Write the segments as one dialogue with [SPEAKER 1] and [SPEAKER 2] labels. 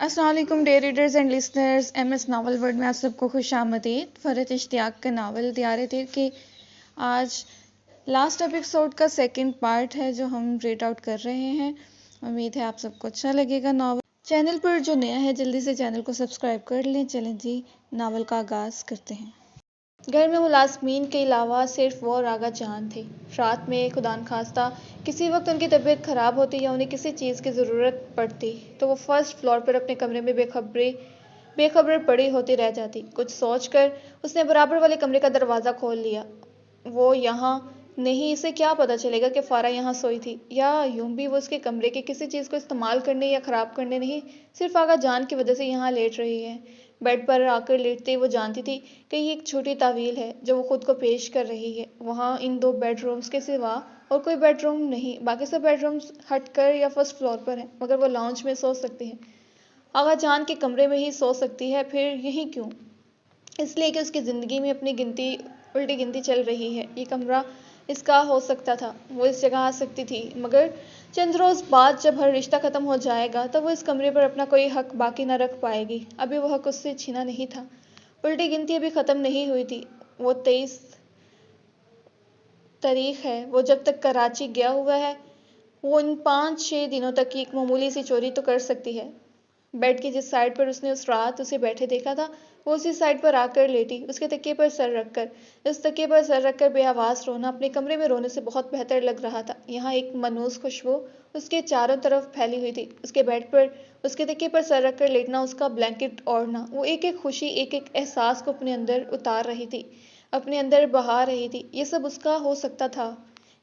[SPEAKER 1] السلام علیکم dear readers and listeners, M S novel world میں آپ سب کو خوش آمدید۔ فرحت اشتیاق کا ناول دیار تیر کے آج لاسٹ ایپیسوڈ کا سیکنڈ پارٹ ہے جو ہم ریڈ آؤٹ کر رہے ہیں۔ امید ہے آپ سب کو اچھا لگے گا ناول۔ چینل پر جو نیا ہے جلدی سے چینل کو سبسکرائب کر لیں۔ چلیں جی ناول کا آغاز کرتے ہیں۔ گھر میں ملازمین کے علاوہ صرف وہ اور آغا جان تھے۔ رات میں خدا نخواستہ کسی وقت ان کی طبیعت خراب ہوتی یا انہیں کسی چیز کی ضرورت پڑتی تو وہ فرسٹ فلور پر اپنے کمرے میں بے خبر پڑی ہوتی رہ جاتی۔ کچھ سوچ کر اس نے برابر والے کمرے کا دروازہ کھول لیا۔ وہ یہاں نہیں، اسے کیا پتہ چلے گا کہ فارا یہاں سوئی تھی، یا یوں بھی وہ اس کے کمرے کی کسی چیز کو استعمال کرنے یا خراب کرنے نہیں، صرف آغا جان کی وجہ سے یہاں لیٹ رہی ہے۔ بیڈ پر آ کر لیٹتے وہ جانتی تھی کہ یہ ایک چھوٹی تعویل ہے جو وہ خود کو پیش کر رہی ہے۔ وہاں ان دو بیڈ رومز کے سوا اور کوئی بیڈ روم نہیں، باقی سب بیڈ رومز ہٹ کر یا فرسٹ فلور پر ہیں، مگر وہ لاؤنج میں سو سکتی ہے۔ آغا جان کے کمرے میں ہی سو سکتی ہے، پھر یہی کیوں؟ اس لیے کہ اس کی زندگی میں اپنی الٹی گنتی چل رہی ہے۔ یہ کمرہ اس کا ہو سکتا تھا، وہ اس جگہ آ سکتی تھی، مگر چند روز بعد جب ہر رشتہ ختم ہو جائے گا تو وہ اس کمرے پر اپنا کوئی حق باقی نہ رکھ پائے گی۔ ابھی وہ حق اس سے چھینا نہیں تھا۔ الٹی گنتی ابھی ختم نہیں ہوئی تھی۔ وہ 23 تاریخ ہے، وہ جب تک کراچی گیا ہوا ہے وہ ان 5-6 دنوں تک کی ایک معمولی سی چوری تو کر سکتی ہے۔ بیڈ کی جس سائڈ پر اس نے اس رات اسے بیٹھے دیکھا تھا وہ اسی سائڈ پر آ کر لیٹی، اس کے تکیے پر سر رکھ کر۔ اس تکیے پر سر رکھ کر بے آواز رونا اپنے کمرے میں رونے سے بہت بہتر لگ رہا تھا۔ یہاں ایک منحوس خوشبو اس کے چاروں طرف پھیلی ہوئی تھی۔ اس کے بیڈ پر اس کے تکیے پر سر رکھ کر لیٹنا، اس کا بلینکٹ اوڑھنا، وہ ایک ایک خوشی، ایک ایک احساس کو اپنے اندر اتار رہی تھی، اپنے اندر بہا رہی تھی۔ یہ سب اس کا ہو سکتا تھا۔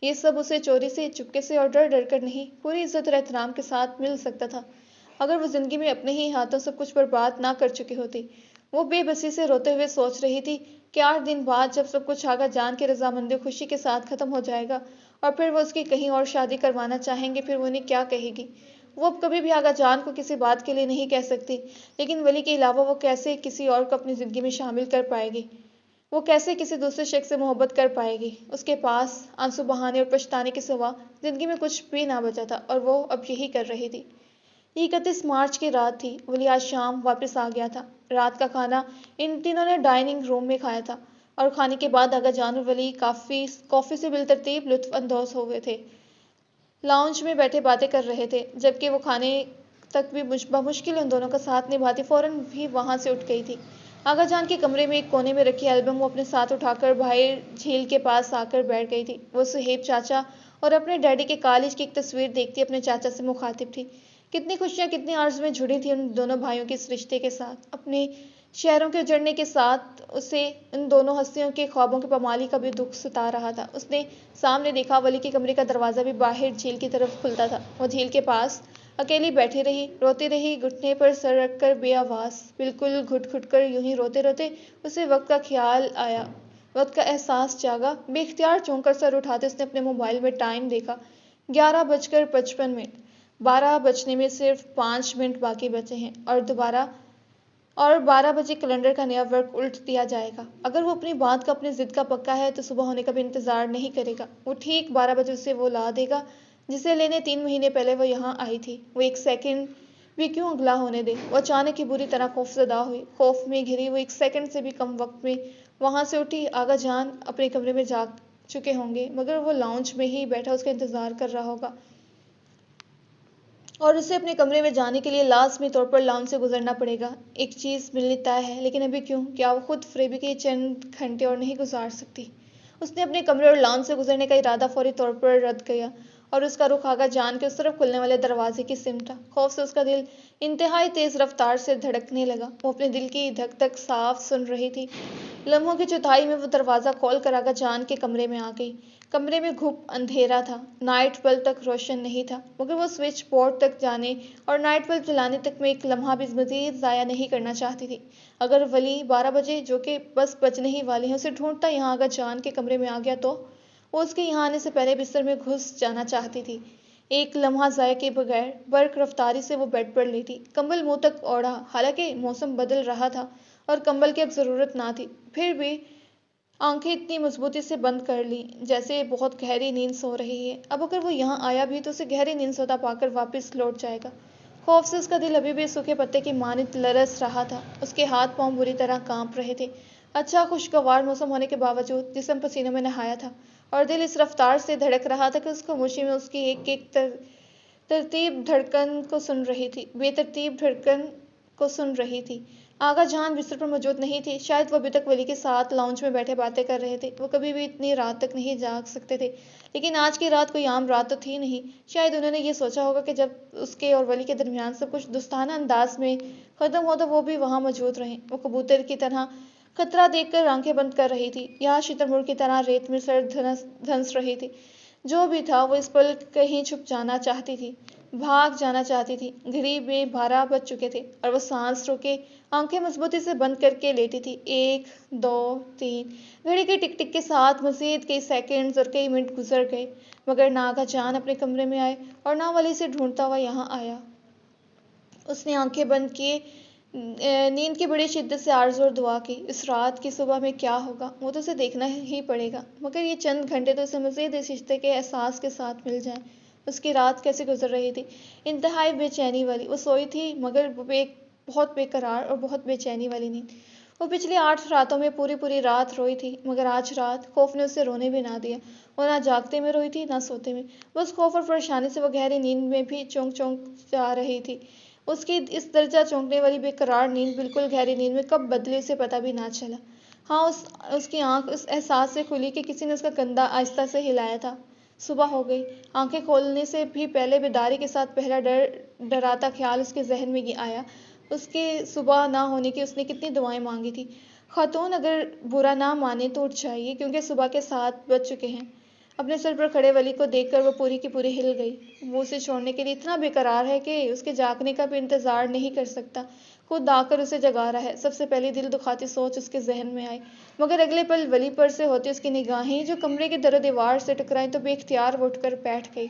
[SPEAKER 1] یہ سب اسے چوری سے، چپکے سے اور ڈر ڈر کر نہیں، پوری عزت اور احترام کے ساتھ مل سکتا تھا، اگر وہ زندگی میں اپنے ہی ہاتھوں سب کچھ برباد نہ کر چکی ہوتی۔ وہ بے بسی سے روتے ہوئے سوچ رہی تھی کہ 8 دن بعد جب سب کچھ آغا جان کی رضامندی و خوشی کے ساتھ ختم ہو جائے گا اور پھر وہ اس کی کہیں اور شادی کروانا چاہیں گے، پھر وہ انہیں کیا کہے گی؟ وہ اب کبھی بھی آغا جان کو کسی بات کے لیے نہیں کہہ سکتی، لیکن ولی کے علاوہ وہ کیسے کسی اور کو اپنی زندگی میں شامل کر پائے گی؟ وہ کیسے کسی دوسرے شخص سے محبت کر پائے گی؟ اس کے پاس آنسو بہانے اور پچھتانے کے سوا زندگی میں کچھ بھی نہ بچا تھا، اور وہ اب یہی کر رہی تھی۔ 31 مارچ کی رات تھی۔ ولی آج شام واپس آ گیا تھا۔ رات کا کھانا ان تینوں نے ڈائننگ روم میں کھایا تھا، اور کھانے کے بعد آغا جان اور ولی کافی سے بالترتیب لطف اندوز ہوئے تھے۔ لاؤنج میں بیٹھے باتیں کر رہے تھے، جبکہ وہ کھانے تک بھی بمشکل ان دونوں کا ساتھ نبھاتی فوراً بھی وہاں سے اٹھ گئی تھی۔ آغا جان کے کمرے میں ایک کونے میں رکھی البم وہ اپنے ساتھ اٹھا کر باہر جھیل کے پاس آ کر بیٹھ گئی تھی۔ وہ صہیب چاچا اور اپنے ڈیڈی کے کالج کی ایک تصویر دیکھتی اپنے چاچا سے مخاطب تھی۔ کتنی خوشیاں، کتنی آرزویں جڑی تھیں ان دونوں بھائیوں کے اس رشتے کے ساتھ۔ اپنے شہروں کے اجڑنے کے ساتھ اسے ان دونوں ہستیوں کے خوابوں کی پامالی کا بھی دکھ ستا رہا تھا۔ اس نے سامنے دیکھا ولی کے کمرے کا دروازہ بھی باہر جھیل کی طرف کھلتا تھا۔ وہ جھیل کے پاس اکیلی بیٹھی رہی، روتی رہی، گھٹنے پر سر رکھ کر بے آواز، بالکل گھٹ گھٹ کر۔ یوں ہی روتے روتے اسے وقت کا خیال آیا، وقت کا احساس جاگا۔ بے اختیار چونک کر سر اٹھاتے اس نے اپنے موبائل میں ٹائم دیکھا، 11:55۔ 12 بجنے میں صرف 5 منٹ باقی بچے ہیں، اور 12 بجے کیلنڈر کا نیا ورق الٹ دیا جائے گا۔ اگر وہ اپنی بات کا، اپنی ضد کا پکا ہے تو صبح ہونے کا بھی انتظار نہیں کرے گا۔ وہ ٹھیک 12 بجے اسے وہ لا دے گا جسے لینے 3 مہینے پہلے وہ یہاں آئی تھی۔ وہ ایک سیکنڈ بھی کیوں اگلا ہونے دے؟ وہ اچانک ہی بری طرح خوفزدہ ہوئی، خوف میں گھری۔ وہ 1 سیکنڈ سے بھی کم وقت میں وہاں سے اٹھی۔ آغا جان اپنے کمرے میں جا چکے ہوں گے، مگر وہ لاؤنج میں ہی بیٹھا اس کا انتظار کر رہا ہوگا، اور اسے اپنے کمرے میں جانے کے لیے لازمی طور پر لاؤنج سے گزرنا پڑے گا۔ ایک چیز ملنی طے ہے، لیکن ابھی کیوں؟ کیا وہ خود فریبی کے چند گھنٹے اور نہیں گزار سکتی؟ اس نے اپنے کمرے اور لاؤنج سے گزرنے کا ارادہ فوری طور پر رد کیا، اور اس کا رخ آغا جان کے اس طرف کھلنے والے دروازے کی سمت تھا۔ خوف سے اس کا دل انتہائی تیز رفتار سے دھڑکنے لگا۔ وہ اپنے دل کی دھک دھک صاف سن رہی تھی۔ لمحوں کی چوتھائی میں وہ دروازہ کھول کر آغا جان کے کمرے میں آ گئی۔ کمرے میں گھپ اندھیرا تھا، نائٹ بلب تک روشن نہیں تھا، مگر وہ سوئچ بورڈ تک جانے اور نائٹ بلب جلانے تک میں ایک لمحہ بھی مزید ضائع نہیں کرنا چاہتی تھی۔ اگر ولی 12 بجے، جو کہ بس بجنے ہی والے ہیں، اسے ڈھونڈتا یہاں آغا جان کے کمرے میں آ گیا تو وہ اس کے یہاں آنے سے پہلے بستر میں گھس جانا چاہتی تھی۔ ایک لمحہ ضائع کیے بغیر برق رفتاری سے وہ بیڈ پر لیٹی، کمبل منہ تک اوڑھا۔ حالانکہ موسم بدل رہا تھا اور کمبل کی اب ضرورت نہ تھی، پھر بھی آنکھیں اتنی مضبوطی سے بند کر لی جیسے بہت گہری نیند سو رہی ہے۔ اب اگر وہ یہاں آیا بھی تو اسے گہری نیند سوتا پا کر واپس لوٹ جائے گا۔ خوف سے اس کا دل ابھی بھی سوکھے پتے کی مانند لرز رہا تھا۔ اس کے ہاتھ پاؤں بری طرح کانپ رہے تھے۔ اچھا خوشگوار موسم ہونے کے باوجود جسم پسینوں میں نہایا تھا اور دل اس رفتار سے دھڑک رہا تھا کہ اس خاموشی میں اس کی ایک ایک ترتیب دھڑکن کو سن رہی تھی، بے ترتیب دھڑکن کو سن رہی تھی۔ آغا جان بستر پر موجود نہیں تھے۔ شاید وہ ابھی تک ولی کے ساتھ لاؤنج میں بیٹھے باتیں کر رہے تھے۔ وہ کبھی بھی اتنی رات تک نہیں جاگ سکتے تھے، لیکن آج کی رات کوئی عام رات تو تھی نہیں۔ شاید انہوں نے یہ سوچا ہوگا کہ جب اس کے اور ولی کے درمیان سب کچھ دوستانہ انداز میں ختم ہو تو وہ بھی وہاں موجود رہیں۔ وہ کبوتر کی طرح خطرہ دیکھ کر آنکھیں بند کر رہی تھی یا شتر مرغ کی طرح ریت میں سر دھنس رہی تھی۔ جو بھی تھا وہ اس پل کہیں چھپ جانا چاہتی تھی، بھاگ جانا چاہتی تھی۔ گھڑی میں 12 بج چکے تھے اور وہ سانس روکے آنکھیں مضبوطی سے بند کر کے لیٹی تھی۔ 1 2 3 گھڑی کے ٹک ٹک کے ساتھ مزید کئی سیکنڈز اور کئی منٹ گزر گئے، مگر نہ آغا جان اپنے کمرے میں آئے اور نہ ولی سے ڈھونڈتا ہوا یہاں آیا۔ اس نے آنکھیں بند کیے نیند کی بڑی شدت سے آرزو اور دعا کی۔ اس رات کی صبح میں کیا ہوگا وہ تو اسے دیکھنا ہی پڑے گا، مگر یہ چند گھنٹے تو اسے مزید اس رشتے کے احساس کے ساتھ مل جائیں۔ اس کی رات کیسے گزر رہی تھی، انتہائی بے چینی والی۔ وہ سوئی تھی مگر بہت بے قرار اور بہت بے چینی والی نیند۔ وہ پچھلی 8 راتوں میں پوری رات روئی تھی، مگر آج رات خوف نے اسے رونے بھی نہ دیا۔ وہ نہ جاگتے میں روئی تھی نہ سوتے میں، بس خوف اور پریشانی سے وہ گہری نیند میں بھی چونک جا رہی تھی۔ اس کی اس درجہ چونکنے والی بے قرار نیند بالکل گہری نیند میں کب بدلی اسے پتہ بھی نہ چلا۔ ہاں اس کی آنکھ اس احساس سے کھلی کہ کسی نے اس کا کندھا آہستہ سے ہلایا تھا۔ صبح ہو گئی۔ آنکھیں کھولنے سے بھی پہلے بیداری کے ساتھ پہلا ڈراتا خیال اس کے ذہن میں آیا۔ اس کے صبح نہ ہونے کی اس نے کتنی دعائیں مانگی تھیں۔ خاتون اگر برا نہ مانے تو اٹھ جائیے کیونکہ صبح کے 7 بج چکے ہیں۔ اپنے سر پر کھڑے ولی کو دیکھ کر وہ پوری کی پوری ہل گئی۔ وہ اسے چھوڑنے کے لیے اتنا بے قرار ہے کہ اس کے جاگنے کا بھی انتظار نہیں کر سکتا، خود آ کر اسے جگا رہا ہے۔ سب سے پہلی دل دکھاتی سوچ اس کے ذہن میں آئی، مگر اگلے پل ولی پر سے ہوتی اس کی نگاہیں جو کمرے کے در و دیوار سے ٹکرائیں تو بے اختیار وہ اٹھ کر بیٹھ گئی۔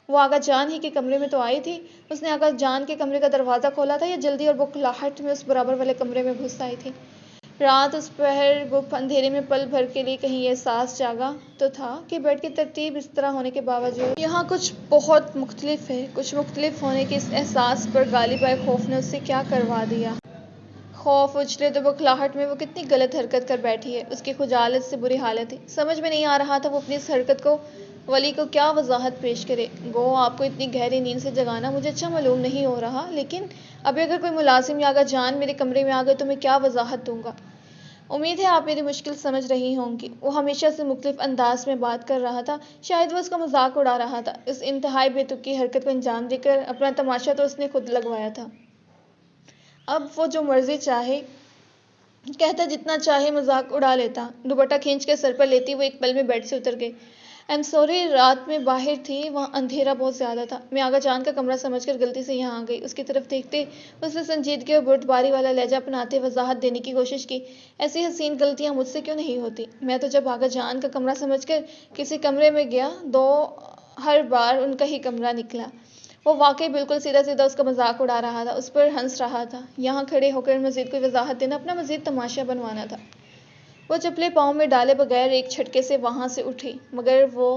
[SPEAKER 1] وہ آغا جان ہی کے کمرے میں تو آئی تھی۔ اس نے آغا جان کے کمرے کا دروازہ کھولا تھا یا جلدی اور بخلاہٹ میں اس برابر والے کمرے میں گھس آئی تھی؟ رات اس پہر گپ اندھیرے میں پل بھر کے لیے کہیں یہ احساس جاگا تو تھا کہ بیڈ کی ترتیب اس طرح ہونے کے باوجود یہاں کچھ بہت مختلف ہے۔ کچھ مختلف ہونے کے اس احساس پر غالب آئے خوف نے اس سے کیا کروا دیا۔ خوف اچھلے تو بخلاہٹ میں وہ کتنی غلط حرکت کر بیٹھی ہے۔ اس کی خجالت سے بری حالت ہے۔ سمجھ میں نہیں آ رہا تھا وہ اپنی اس حرکت کو ولی کو کیا وضاحت پیش کرے۔ گو آپ کو اتنی گہری نیند سے جگانا مجھے اچھا معلوم نہیں ہو رہا، لیکن ابھی اگر کوئی ملازم یا آغا جان میرے کمرے میں آ گئے تو میں کیا وضاحت دوں گا؟ امید ہے آپ میری مشکل سمجھ رہی ہوں گی۔ وہ ہمیشہ سے مختلف انداز میں بات کر رہا تھا، شاید وہ اس کا مذاق اڑا رہا تھا۔ اس انتہائی بے تکی حرکت کو انجام دے کر اپنا تماشا تو اس نے خود لگوایا تھا۔ اب وہ جو مرضی چاہے کہتا، جتنا چاہے مذاق اڑا لیتا۔ دوپٹہ کھینچ کر سر پر لیتی وہ ایک پل میں بیڈ سے اتر گئی۔ آئی ایم سوری، رات میں باہر تھی، وہاں اندھیرا بہت زیادہ تھا۔ میں آغا جان کا کمرہ سمجھ کر غلطی سے یہاں آ گئی۔ اس کی طرف دیکھتے اس نے سنجیدگی اور بردباری والا لہجہ اپناتے وضاحت دینے کی کوشش کی، ایسی حسین غلطیاں مجھ سے کیوں نہیں ہوتی؟ میں تو جب آغا جان کا کمرہ سمجھ کر کسی کمرے میں گیا ہر بار ان کا ہی کمرہ نکلا۔ وہ واقعی بالکل سیدھا سیدھا اس کا مذاق اڑا رہا تھا، اس پر ہنس رہا تھا۔ یہاں کھڑے ہو کر مزید کوئی وضاحت دینا اپنا مزید تماشا بنوانا تھا۔ وہ چپلیں پاؤں میں ڈالے بغیر ایک جھٹکے سے وہاں سے اٹھی، مگر وہ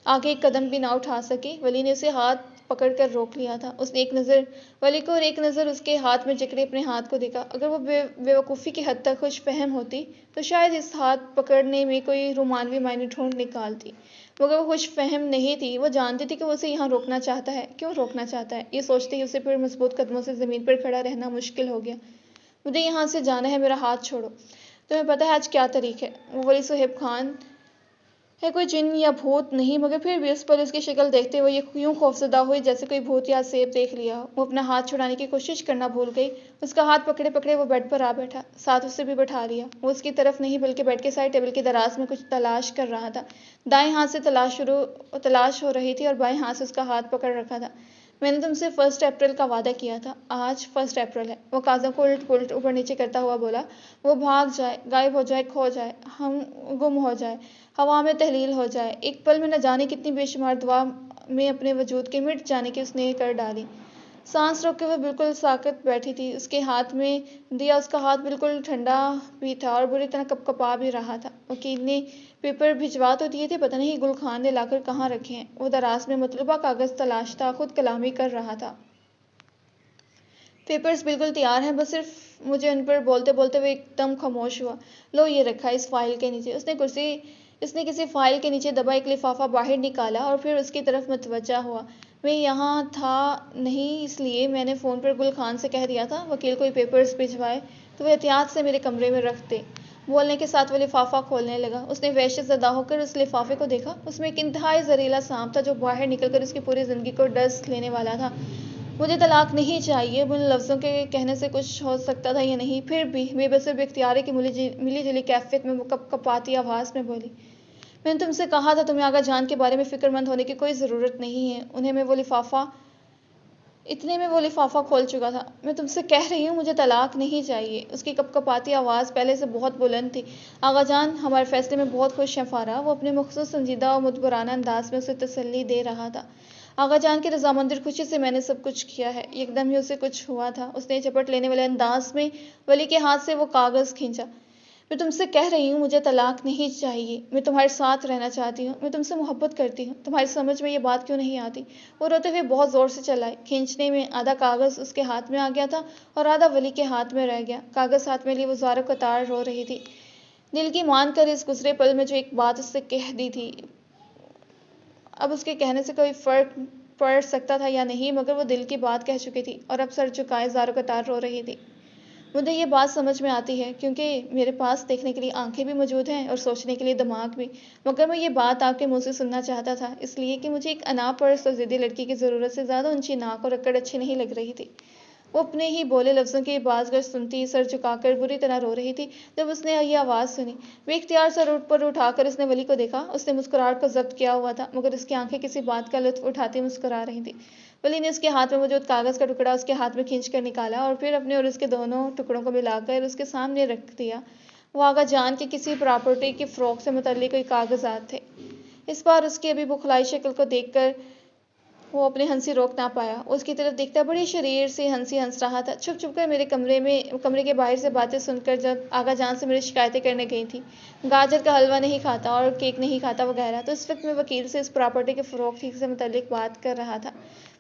[SPEAKER 1] آگے ایک قدم بھی نہ اٹھا سکی۔ ولی نے اسے ہاتھ پکڑ کر روک لیا تھا۔ اس نے ایک نظر ولی کو اور ایک نظر اس کے ہاتھ میں جکڑے اپنے ہاتھ کو دیکھا۔ اگر وہ بے وقوفی کی حد تک خوش فہم ہوتی تو شاید اس ہاتھ پکڑنے میں کوئی رومانوی معنی ڈھونڈ نکالتی، مگر وہ خوش فہم نہیں تھی۔ وہ جانتی تھی کہ وہ اسے یہاں روکنا چاہتا ہے۔ کیوں روکنا چاہتا ہے؟ یہ سوچتے ہی اسے پھر مضبوط قدموں سے زمین پر کھڑا رہنا مشکل ہو گیا۔ مجھے یہاں سے جانا ہے، میرا ہاتھ چھوڑو۔ تمہیں پتہ ہے آج کیا تاریخ ہے؟ وہ ولی صہیب خان ہے، کوئی جن یا بھوت نہیں، مگر پھر بھی اس پر اس کی شکل دیکھتے ہوئے یہ یوں خوفزدہ ہوئی جیسے کوئی بھوت یا سیب دیکھ لیا ہو۔ وہ اپنا ہاتھ چھڑانے کی کوشش کرنا بھول گئی۔ اس کا ہاتھ پکڑے پکڑے وہ بیڈ پر آ بیٹھا، ساتھ اسے بھی بٹھا لیا۔ وہ اس کی طرف نہیں بلکہ بیڈ کے سائے ٹیبل کے دراز میں کچھ تلاش کر رہا تھا۔ دائیں ہاتھ سے تلاش ہو رہی تھی اور بائیں ہاتھ سے اس کا ہاتھ پکڑ رکھا تھا۔ میں نے تم سے 1 اپریل کا وعدہ کیا تھا، آج 1 اپریل ہے۔ وہ کاغذوں کو الٹ پلٹ اوپر نیچے کرتا ہوا بولا۔ وہ بھاگ جائے، غائب ہو جائے، کھو جائے، ہم گم ہو جائے، ہوا میں تحلیل ہو جائے۔ ایک پل میں نہ جانے کتنی بے شمار دعا میں اپنے وجود کے مٹ جانے کی اس نے کر ڈالی۔ سانس روک کے وہ بالکل ساکت بیٹھی تھی۔ اس کے ہاتھ میں دیا، اس کا ہاتھ بالکل ٹھنڈا بھی تھا اور بری طرح کپکپا بھی رہا تھا۔ وکیل نے پیپر بھجوا تو دیے تھے، پتہ نہیں گل خان نے لا کر کہاں رکھے ہیں۔ وہ دراز میں مطلوبہ کاغذ تلاشتا خود کلامی کر رہا تھا۔ پیپرز بالکل تیار ہیں، بس صرف مجھے ان پر بولتے بولتے وہ ایک دم خاموش ہوا۔ لو یہ رکھا اس فائل کے نیچے۔ اس نے کسی فائل کے نیچے دبا ایک لفافہ باہر نکالا اور پھر اس کی طرف متوجہ ہوا۔ میں یہاں تھا نہیں، اس لیے میں نے فون پر گل خان سے کہہ دیا تھا وکیل کوئی پیپرز بھجوائے تو وہ احتیاط سے میرے کمرے میں رکھ دے۔ بولنے کے ساتھ وہ لفافہ کھولنے لگا۔ اس نے وحشت زدہ ہو کر اس لفافے کو دیکھا۔ اس میں ایک انتہائی زہریلا سانپ تھا جو باہر نکل کر اس کی پوری زندگی کو ڈس لینے والا تھا۔ مجھے طلاق نہیں چاہیے، ان لفظوں کے کہنے سے کچھ ہو سکتا تھا یا نہیں، پھر بھی بے بس بے اختیاری کی ملی جلی کیفیت میں وہ کپاتی آواز میں بولی، میں نے تم سے کہا تھا تمہیں آغا جان کے بارے میں فکر مند ہونے کی کوئی ضرورت نہیں ہے۔ اتنے میں وہ لفافہ کھول چکا تھا۔ میں تم سے کہہ رہی ہوں مجھے طلاق نہیں چاہیے۔ اس کی کپاتی آواز پہلے سے بہت بلند تھی۔ آغا جان ہمارے فیصلے میں بہت خوش ہیں فارا، وہ اپنے مخصوص سنجیدہ اور مدبرانہ انداز میں اسے تسلی دے رہا تھا۔ آغا جان کی رضامندی خوشی سے میں نے سب کچھ کیا ہے۔ ایک دم ہی اسے کچھ ہوا تھا۔ اس نے جھپٹ لینے والے انداز میں ولی کے ہاتھ سے وہ کاغذ کھینچا۔ میں تم سے کہہ رہی ہوں مجھے طلاق نہیں چاہیے، میں تمہارے ساتھ رہنا چاہتی ہوں، میں تم سے محبت کرتی ہوں، تمہاری سمجھ میں یہ بات کیوں نہیں آتی؟ وہ روتے ہوئے بہت زور سے چلائے۔ کھینچنے میں آدھا کاغذ اس کے ہاتھ میں آ گیا تھا اور آدھا ولی کے ہاتھ میں رہ گیا۔ کاغذ ہاتھ میں لیے وہ زاروں قطار رو رہی تھی، دل کی مان کر اس گزرے پل میں جو ایک بات اس سے کہہ دی تھی۔ اب اس کے کہنے سے کوئی فرق پڑ سکتا تھا یا نہیں، مگر وہ دل کی بات کہہ چکی تھی اور اب سر جھکائے زاروں قطار رو رہی تھی۔ مجھے یہ بات سمجھ میں آتی ہے کیونکہ میرے پاس دیکھنے کے لیے آنکھیں بھی موجود ہیں اور سوچنے کے لیے دماغ بھی، مگر میں یہ بات آپ کے منہ سے سننا چاہتا تھا اس لیے کہ مجھے ایک انا پرست اور ضدی لڑکی کی ضرورت سے زیادہ اونچی ناک اور اکڑ اچھی نہیں لگ رہی تھی۔ وہ اپنے ہی بولے لفظوں کی باز گشت سنتی، سر جھکا کر بری طرح رو رہی تھی۔ جب اس نے یہ آواز سنی، بے اختیار سر پر اٹھا کر اس نے ولی کو دیکھا۔ اس نے مسکراہٹ کو ضبط کیا ہوا تھا مگر اس کی آنکھیں کسی بات کا لطف اٹھاتی مسکرا رہی تھیں۔ ولی نے اس کے ہاتھ میں موجود کاغذ کا ٹکڑا اس کے ہاتھ میں کھینچ کر نکالا اور پھر اپنے اور اس کے دونوں ٹکڑوں کو ملا کر اس کے سامنے رکھ دیا۔ وہ آغا جان کی کسی پراپرٹی کی فروخت سے متعلق کوئی کاغذات تھے۔ اس بار اس کی ابھی بخلائی شکل کو دیکھ کر وہ اپنی ہنسی روک نہ پایا۔ اس کی طرف دیکھتا بڑی شریر سی ہنسی ہنس رہا تھا۔ چھپ چھپ کر میرے کمرے کے باہر سے باتیں سن کر جب آغا جان سے میری شکایتیں کرنے گئی تھی، گاجر کا حلوہ نہیں کھاتا اور کیک نہیں کھاتا وغیرہ، تو اس وقت میں وکیل سے اس پراپرٹی کی فروخت سے متعلق بات کر رہا تھا۔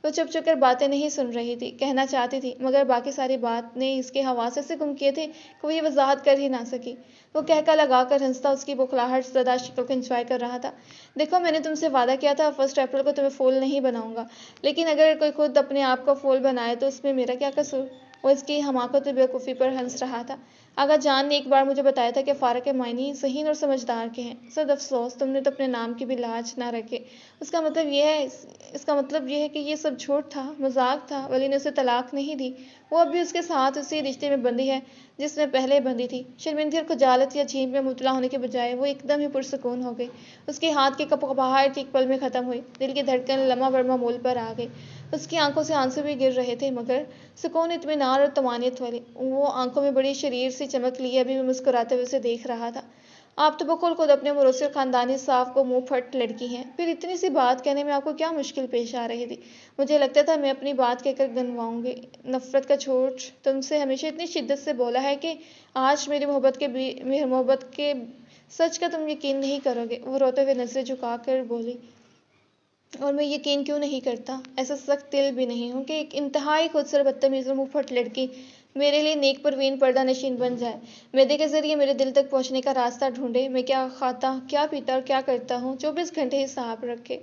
[SPEAKER 1] وہ چھپ چھپ کر باتیں نہیں سن رہی تھی، کہنا چاہتی تھی، مگر باقی ساری بات نے اس کے حواس ایسے گم کیے تھے کہ وہ یہ وضاحت کر ہی نہ سکی۔ وہ کہکا لگا کر ہنستا اس کی بخلاہٹ زدہ شکل کو انجوائے کر رہا تھا۔ دیکھو میں نے تم سے وعدہ کیا تھا 1 اپریل کو تمہیں پھول نہیں بناؤں گا، لیکن اگر کوئی خود اپنے آپ کو پھول بنائے تو اس میں میرا کیا قصور؟ وہ اس کی حماقت و بیوقوفی پر ہنس رہا تھا۔ آغا جان نے ایک بار مجھے بتایا تھا کہ فارا کے معنی ذہین اور سمجھدار کے ہیں۔ صد افسوس تم نے تو اپنے نام کی بھی لاج نہ رکھے۔ اس کا مطلب یہ ہے کہ یہ سب جھوٹ تھا، مذاق تھا۔ ولی نے اسے طلاق نہیں دی، وہ اب بھی اس کے ساتھ اسی رشتے میں بندھی ہے جس میں پہلے بندھی تھی۔ شرمندگی اور خجالت یا جھیپ میں مبتلا ہونے کے بجائے وہ ایک دم ہی پرسکون ہو گئی۔ اس کے ہاتھ کی کپکپاہٹ ایک پل میں ختم ہوئی، دل کی دھڑکن لمحہ بر معمول پر آ گئی۔ اس کی آنکھوں سے آنسو بھی گر رہے تھے مگر سکون، اطمینان اور طمانینت والے۔ وہ آنکھوں میں بڑی شریر سی چمک لیے ابھی بھی مسکراتے ہوئے اسے دیکھ رہا تھا۔ آپ تو بخود خود اپنے موروثی اور خاندانی صاف کو منہ پھٹ لڑکی ہیں، پھر اتنی سی بات کہنے میں آپ کو کیا مشکل پیش آ رہی تھی؟ مجھے لگتا تھا میں اپنی بات کہہ کر گنواؤں گی۔ نفرت کا جھوٹ تم سے ہمیشہ اتنی شدت سے بولا ہے کہ آج میری محبت کے سچ کا تم یقین نہیں کرو گے۔ وہ روتے ہوئے نظریں جھکا کر بولی، اور میں یقین کیوں نہیں کرتا؟ ایسا سخت دل بھی نہیں ہوں کہ ایک انتہائی خودسر بدتمیز اور منہ پھٹ لڑکی میرے لیے نیک پروین پردہ نشین بن جائے، معدے کے ذریعے میرے دل تک پہنچنے کا راستہ ڈھونڈے، میں کیا کھاتا، کیا پیتا اور کیا کرتا ہوں 24 گھنٹے حساب رکھے،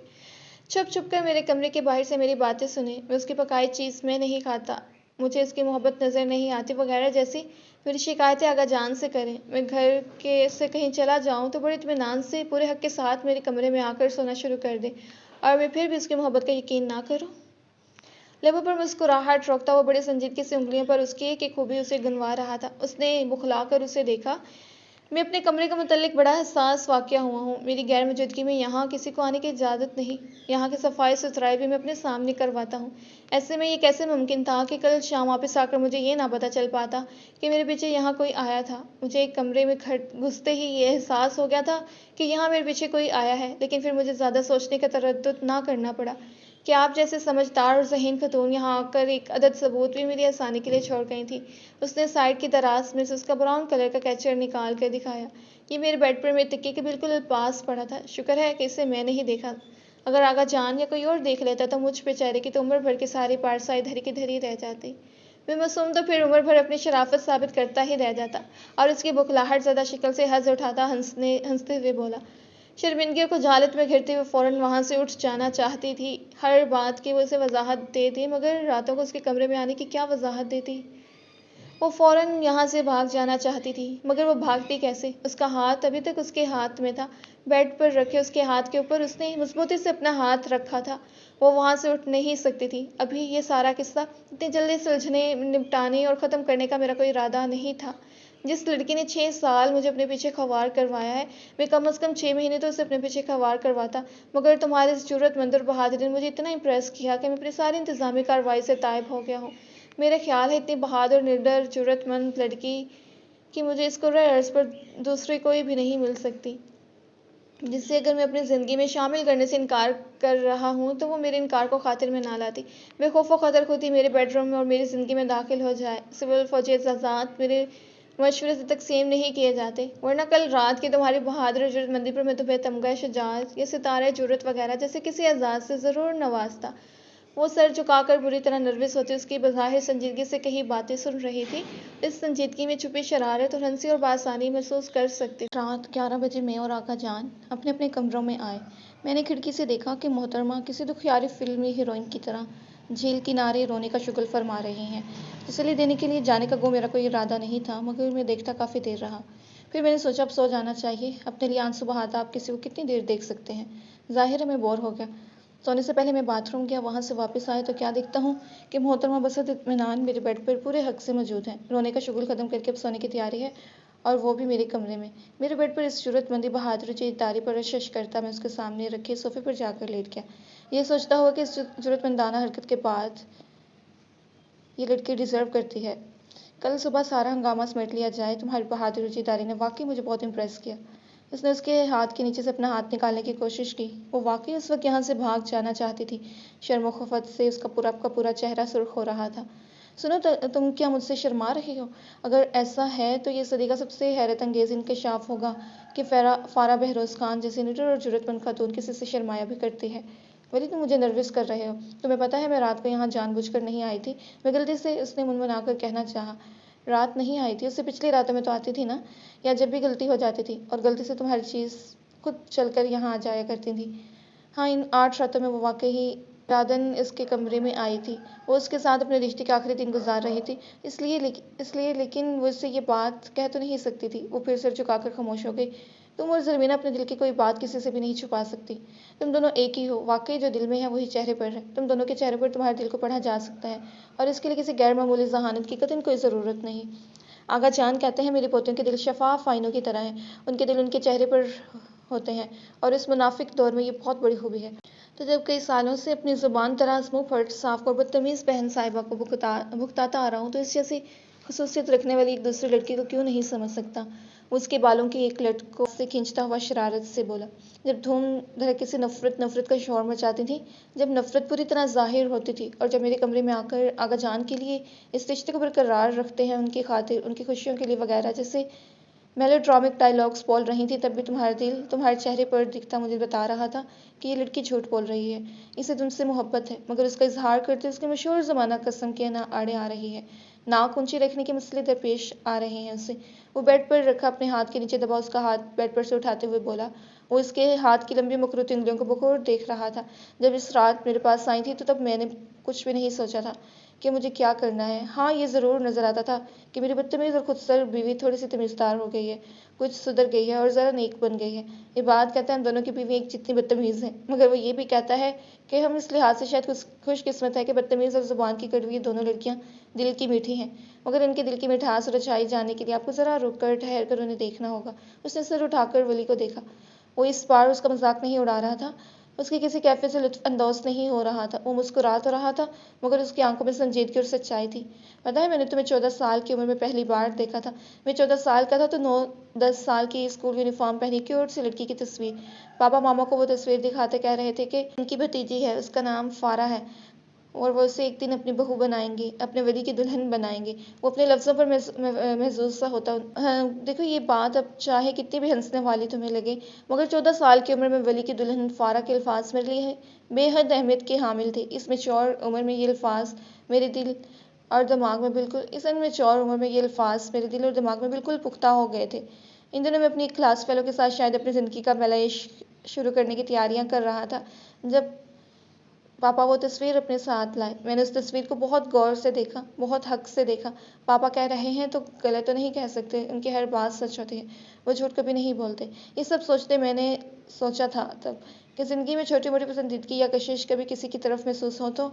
[SPEAKER 1] چھپ چھپ کر میرے کمرے کے باہر سے میری باتیں سنے، میں اس کی پکائی چیز میں نہیں کھاتا، مجھے اس کی محبت نظر نہیں آتی وغیرہ جیسی میری شکایتیں آغا جان سے کریں، میں گھر سے کہیں چلا جاؤں تو بڑے اطمینان سے پورے حق کے ساتھ میرے کمرے میں آ کر سونا شروع کر دے اور میں پھر بھی اس کی محبت کا یقین نہ کروں؟ لبوں پر مسکراہٹ روکتا وہ بڑی سنجیدگی سے انگلیوں پر اس کی ایک ایک خوبی اسے گنوا رہا تھا۔ اس نے بخلا کر اسے دیکھا، میں اپنے کمرے کے متعلق بڑا حساس واقع ہوا ہوں، میری غیر موجودگی میں یہاں کسی کو آنے کی اجازت نہیں، یہاں کی صفائی ستھرائی بھی میں اپنے سامنے کرواتا ہوں، ایسے میں یہ کیسے ممکن تھا کہ کل شام واپس آ کر مجھے یہ نہ پتہ چل پاتا کہ میرے پیچھے یہاں کوئی آیا تھا؟ مجھے ایک کمرے میں گھستے ہی یہ احساس ہو گیا تھا کہ یہاں میرے پیچھے کوئی آیا ہے، لیکن پھر مجھے زیادہ سوچنے کا تردد نہ کرنا پڑا کہ آپ جیسے سمجھدار اور ذہین خاتون یہاں آ کر ایک عدد ثبوت بھی میری آسانی کے لیے چھوڑ گئی تھی۔ اس نے سائڈ کی دراز میں سے اس کا براؤن کلر کا کیچر نکال کر دکھایا، یہ میرے بیڈ پر میرے تکیے کے بالکل پاس پڑا تھا، شکر ہے کہ اسے میں نہیں دیکھا، اگر آغا جان یا کوئی اور دیکھ لیتا تو مجھ پہ چہرے کی تو عمر بھر کی ساری پارسائی دھری کی دھری رہ جاتی۔ بے معصوم تو پھر عمر بھر اپنی شرافت ثابت کرتا ہی رہ جاتا اور اس کی بخلاہٹ زدہ شکل سے ہنس اٹھاتا ہنستے ہوئے بولا۔ شرمندگی کو جہالت میں گھرتے ہوئے فوراً وہاں سے اٹھ جانا چاہتی تھی ہر بات کی وہ اسے وضاحت دیتی، مگر راتوں کو اس کے کمرے میں آنے کی کیا وضاحت دیتی؟ وہ فوراً یہاں سے بھاگ جانا چاہتی تھی، مگر وہ بھاگتی کیسے؟ اس کا ہاتھ ابھی تک اس کے ہاتھ میں تھا، بیڈ پر رکھے اس کے ہاتھ کے اوپر اس نے مضبوطی سے اپنا ہاتھ رکھا تھا، وہ وہاں سے اٹھ نہیں سکتی تھی۔ ابھی یہ سارا قصہ اتنی جلدی سلجھنے، نپٹانے اور ختم کرنے کا میرا کوئی ارادہ نہیں تھا۔ جس لڑکی نے 6 سال مجھے اپنے پیچھے خوار کروایا ہے، میں کم از کم 6 مہینے تو اسے اپنے پیچھے خوار کرواتا، مگر تمہارے اس جرأت مند اور بہادری نے مجھے اتنا امپریس کیا کہ میں اپنی ساری انتظامی کارروائی سے تائب ہو گیا ہوں۔ میرا خیال ہے اتنی بہادر، نڈر، جرأت مند لڑکی کہ مجھے اس کرۂ ارض پر دوسری کوئی بھی نہیں مل سکتی، جسے اگر میں اپنی زندگی میں شامل کرنے سے انکار کر رہا ہوں تو وہ میرے انکار کو خاطر میں نہ لاتی، بے خوف و خطر خود ہی میرے بیڈ روم میں اور میری زندگی میں داخل ہو جائے۔ سول فوجی اعزازات میرے مشورے سے تقسیم نہیں کیے جاتے، ورنہ کل رات کی تمہاری بہادری اور جرأت مندی پر میں تمہیں تمغہ شجاعت یا ستارہ جرأت وغیرہ جیسے کسی اعزاز سے ضرور نوازتا۔ وہ سر جھکا کر بری طرح نروس ہوتی اس کی بظاہر سنجیدگی سے کہی باتیں سن رہی تھی، اس سنجیدگی میں چھپی شرارت اور ہنسی اور بآسانی محسوس کر سکتی تھی۔ رات 11 بجے میں اور آقا جان اپنے اپنے کمروں میں آئے۔ میں نے کھڑکی سے دیکھا کہ محترمہ کسی دکھیاری فلمی ہیروئن کی طرح جھیل کنارے رونے کا شغل فرما رہی ہیں۔ تسلی دینے کے لیے جانے کا گو میرا کوئی ارادہ نہیں تھا، مگر میں دیکھتا کافی دیر رہا۔ پھر میں نے سوچا اب سو جانا چاہیے، اپنے لیے آنسو بہاتا آپ کسی کو کتنی دیر دیکھ سکتے ہیں؟ ظاہر ہے میں بور ہو گیا۔ سونے سے پہلے میں باتھ روم گیا، وہاں سے واپس آیا تو کیا دیکھتا ہوں کہ محترمہ بصد اطمینان میرے بیڈ پر پورے حق سے موجود ہیں، رونے کا شغل ختم کر کے اب سونے کی تیاری ہے، اور وہ بھی میرے کمرے میں۔ میرے بیڈ پر اس جرأت مندی، بہادری، جیداری پر اشش کرتا میں اس کے سامنے رکھے صوفے پر جا کر لیٹ گیا، یہ سوچتا ہوا کہ اس جرأت مندانہ حرکت کے بعد یہ لڑکی ڈیزرو کرتی ہے کل صبح سارا ہنگامہ سمیٹ لیا جائے۔ تمہاری بہادری اور جیداری نے واقعی مجھے بہت امپریس کیا۔ اس نے اس کے ہاتھ کے نیچے سے اپنا ہاتھ نکالنے کی کوشش کی، وہ واقعی اس وقت یہاں سے بھاگ جانا چاہتی تھی۔ شرم و خفت سے اس کا پورا چہرہ سرخ ہو رہا تھا۔ سنو، تم کیا مجھ سے شرما رہی ہو؟ اگر ایسا ہے تو یہ صدی کا سب سے حیرت انگیز انکشاف ہوگا کہ فارا بہروز خان جیسی نڈر اور جرأت مند خاتون کسی سے شرمایا بھی کرتی ہے۔ ولی تم مجھے نروس کر رہے ہو، تمہیں پتہ ہے میں رات کو یہاں جان بوجھ کر نہیں آئی تھی، میں غلطی سے، اس نے منمنا کر کہنا چاہا۔ رات نہیں آئی تھی، اس سے پچھلی راتوں میں تو آتی تھی نا، یا جب بھی غلطی ہو جاتی تھی، اور غلطی سے تمہاری چیز خود چل کر یہاں آ جایا کرتی تھی۔ ہاں، ان 8 راتوں میں وہ واقعی ارادن اس کے کمرے میں آئی تھی، وہ اس کے ساتھ اپنے رشتے کے آخری دن گزار رہی تھی، اس لیے لیکن وہ اس سے یہ بات کہہ تو نہیں سکتی تھی۔ وہ پھر سر جھکا کر خاموش ہو گئی۔ تم اور زرمینہ اپنے دل کی کوئی بات کسی سے بھی نہیں چھپا سکتی، تم دونوں ایک ہی ہو، واقعی جو دل میں ہے وہی چہرے پر ہے، تم دونوں کے چہرے پر تمہارے دل کو پڑھا جا سکتا ہے، اور اس کے لیے کسی غیر معمولی ذہانت کی قطعاً کوئی ضرورت نہیں۔ آغا جان کہتے ہیں میری پوتیوں کے دل شفاف آئینوں کی طرح ہیں، ان کے دل ان کے چہرے پر ہوتے ہیں، اور اس منافق دور میں یہ بہت بڑی خوبی ہے۔ تو جب کئی سالوں سے اپنی زبان طراز، منہ پھٹ، صاف اور بدتمیز بہن صاحبہ کو بھگتاتا آ رہا ہوں تو اس جیسی خصوصیت رکھنے والی ایک دوسری لڑکی کو کیوں نہیں سمجھ سکتا؟ وہ اس کے بالوں کی ایک لٹ کو سے کھینچتا ہوا شرارت سے بولا۔ جب دھوم دھڑکے سے نفرت کا شور مچاتی تھی، جب نفرت پوری طرح ظاہر ہوتی تھی، اور جب میرے کمرے میں آ کر آغا جان کے لیے اس رشتے کو برقرار رکھتے ہیں، ان کی خاطر، ان کی خوشیوں کے لیے وغیرہ جیسے میلو ڈرامک ڈائیلاگز بول رہی تھی، تب بھی تمہارا دل تمہارے چہرے پر دکھتا مجھے بتا رہا تھا کہ یہ لڑکی جھوٹ بول رہی ہے، اسے تم سے محبت ہے، مگر اس کا اظہار کرتے اس کے مشہور زمانہ قسم کے آڑے آ رہی ہے، ناک اونچی رکھنے کے مسئلے درپیش آ رہے ہیں اسے۔ وہ بیڈ پر رکھا اپنے ہاتھ کے نیچے دبا اس کا ہاتھ بیڈ پر سے اٹھاتے ہوئے بولا۔ وہ اس کے ہاتھ کی لمبی مکروتی انگلیوں کو بغور دیکھ رہا تھا۔ جب اس رات میرے پاس آئی تھی تو تب میں نے کچھ بھی نہیں سوچا تھا کہ مجھے کیا کرنا ہے۔ ہاں، یہ ضرور نظر آتا تھا کہ میری بدتمیز اور خودسر بیوی تھوڑی سی تمیزدار ہو گئی ہے، کچھ سدھر گئی ہے اور ذرا نیک بن گئی ہے۔ یہ بات کہتا ہے ہم دونوں کی بیوی ایک جتنی بدتمیز ہیں، مگر وہ یہ بھی کہتا ہے کہ ہم اس لحاظ سے شاید خوش قسمت ہیں کہ بدتمیز اور زبان کی کڑوی یہ دونوں لڑکیاں دل کی میٹھی ہیں، مگر ان کے دل کی مٹھاس اور اچائی جاننے کے لیے آپ کو ذرا رک کر ٹھہر کر انہیں دیکھنا ہوگا۔ اس نے سر اٹھا کر ولی کو دیکھا۔ وہ اس بار اس کا مذاق نہیں اڑا رہا تھا، اس کی کسی کیفیت سے لطف اندوز نہیں ہو رہا تھا، وہ مسکرا تو رہا تھا مگر اس کی آنکھوں میں سنجیدگی اور سچائی تھی۔ پتہ ہے میں نے تمہیں 14 سال کی عمر میں پہلی بار دیکھا تھا، میں 14 سال کا تھا تو 9-10 سال کی اسکول یونیفارم پہنی کیوٹ سی لڑکی کی تصویر، پاپا ماما کو وہ تصویر دکھاتے کہہ رہے تھے کہ ان کی بھتیجی ہے، اس کا نام فارا ہے، اور وہ اسے ایک دن اپنی بہو بنائیں گے، اپنے ولی کی دلہن بنائیں گے۔ وہ اپنے لفظوں پر محظوظ سا ہوتا۔ دیکھو یہ بات اب چاہے کتنی بھی ہنسنے والی تمہیں لگے، مگر 14 سال کی عمر میں ولی کی دلہن فارا کے الفاظ میرے لیے بے حد اہمیت کے حامل تھے۔ اس میچور عمر میں یہ الفاظ میرے دل اور دماغ میں بالکل اس انمیچور عمر میں یہ الفاظ میرے دل اور دماغ میں بالکل پختہ ہو گئے تھے۔ ان دنوں میں اپنی کلاس فیلو کے ساتھ شاید اپنی زندگی کا پہلا عشق شروع کرنے کی تیاریاں کر رہا تھا جب پاپا وہ تصویر اپنے ساتھ لائے۔ میں نے اس تصویر کو بہت غور سے دیکھا، بہت حق سے دیکھا۔ پاپا کہہ رہے ہیں تو غلط تو نہیں کہہ سکتے، ان کی ہر بات سچ ہوتی ہے، وہ جھوٹ کبھی نہیں بولتے۔ یہ سب سوچتے میں نے سوچا تھا تب کہ زندگی میں چھوٹی موٹی پسندیدگی یا کشش کبھی کسی کی طرف محسوس ہو تو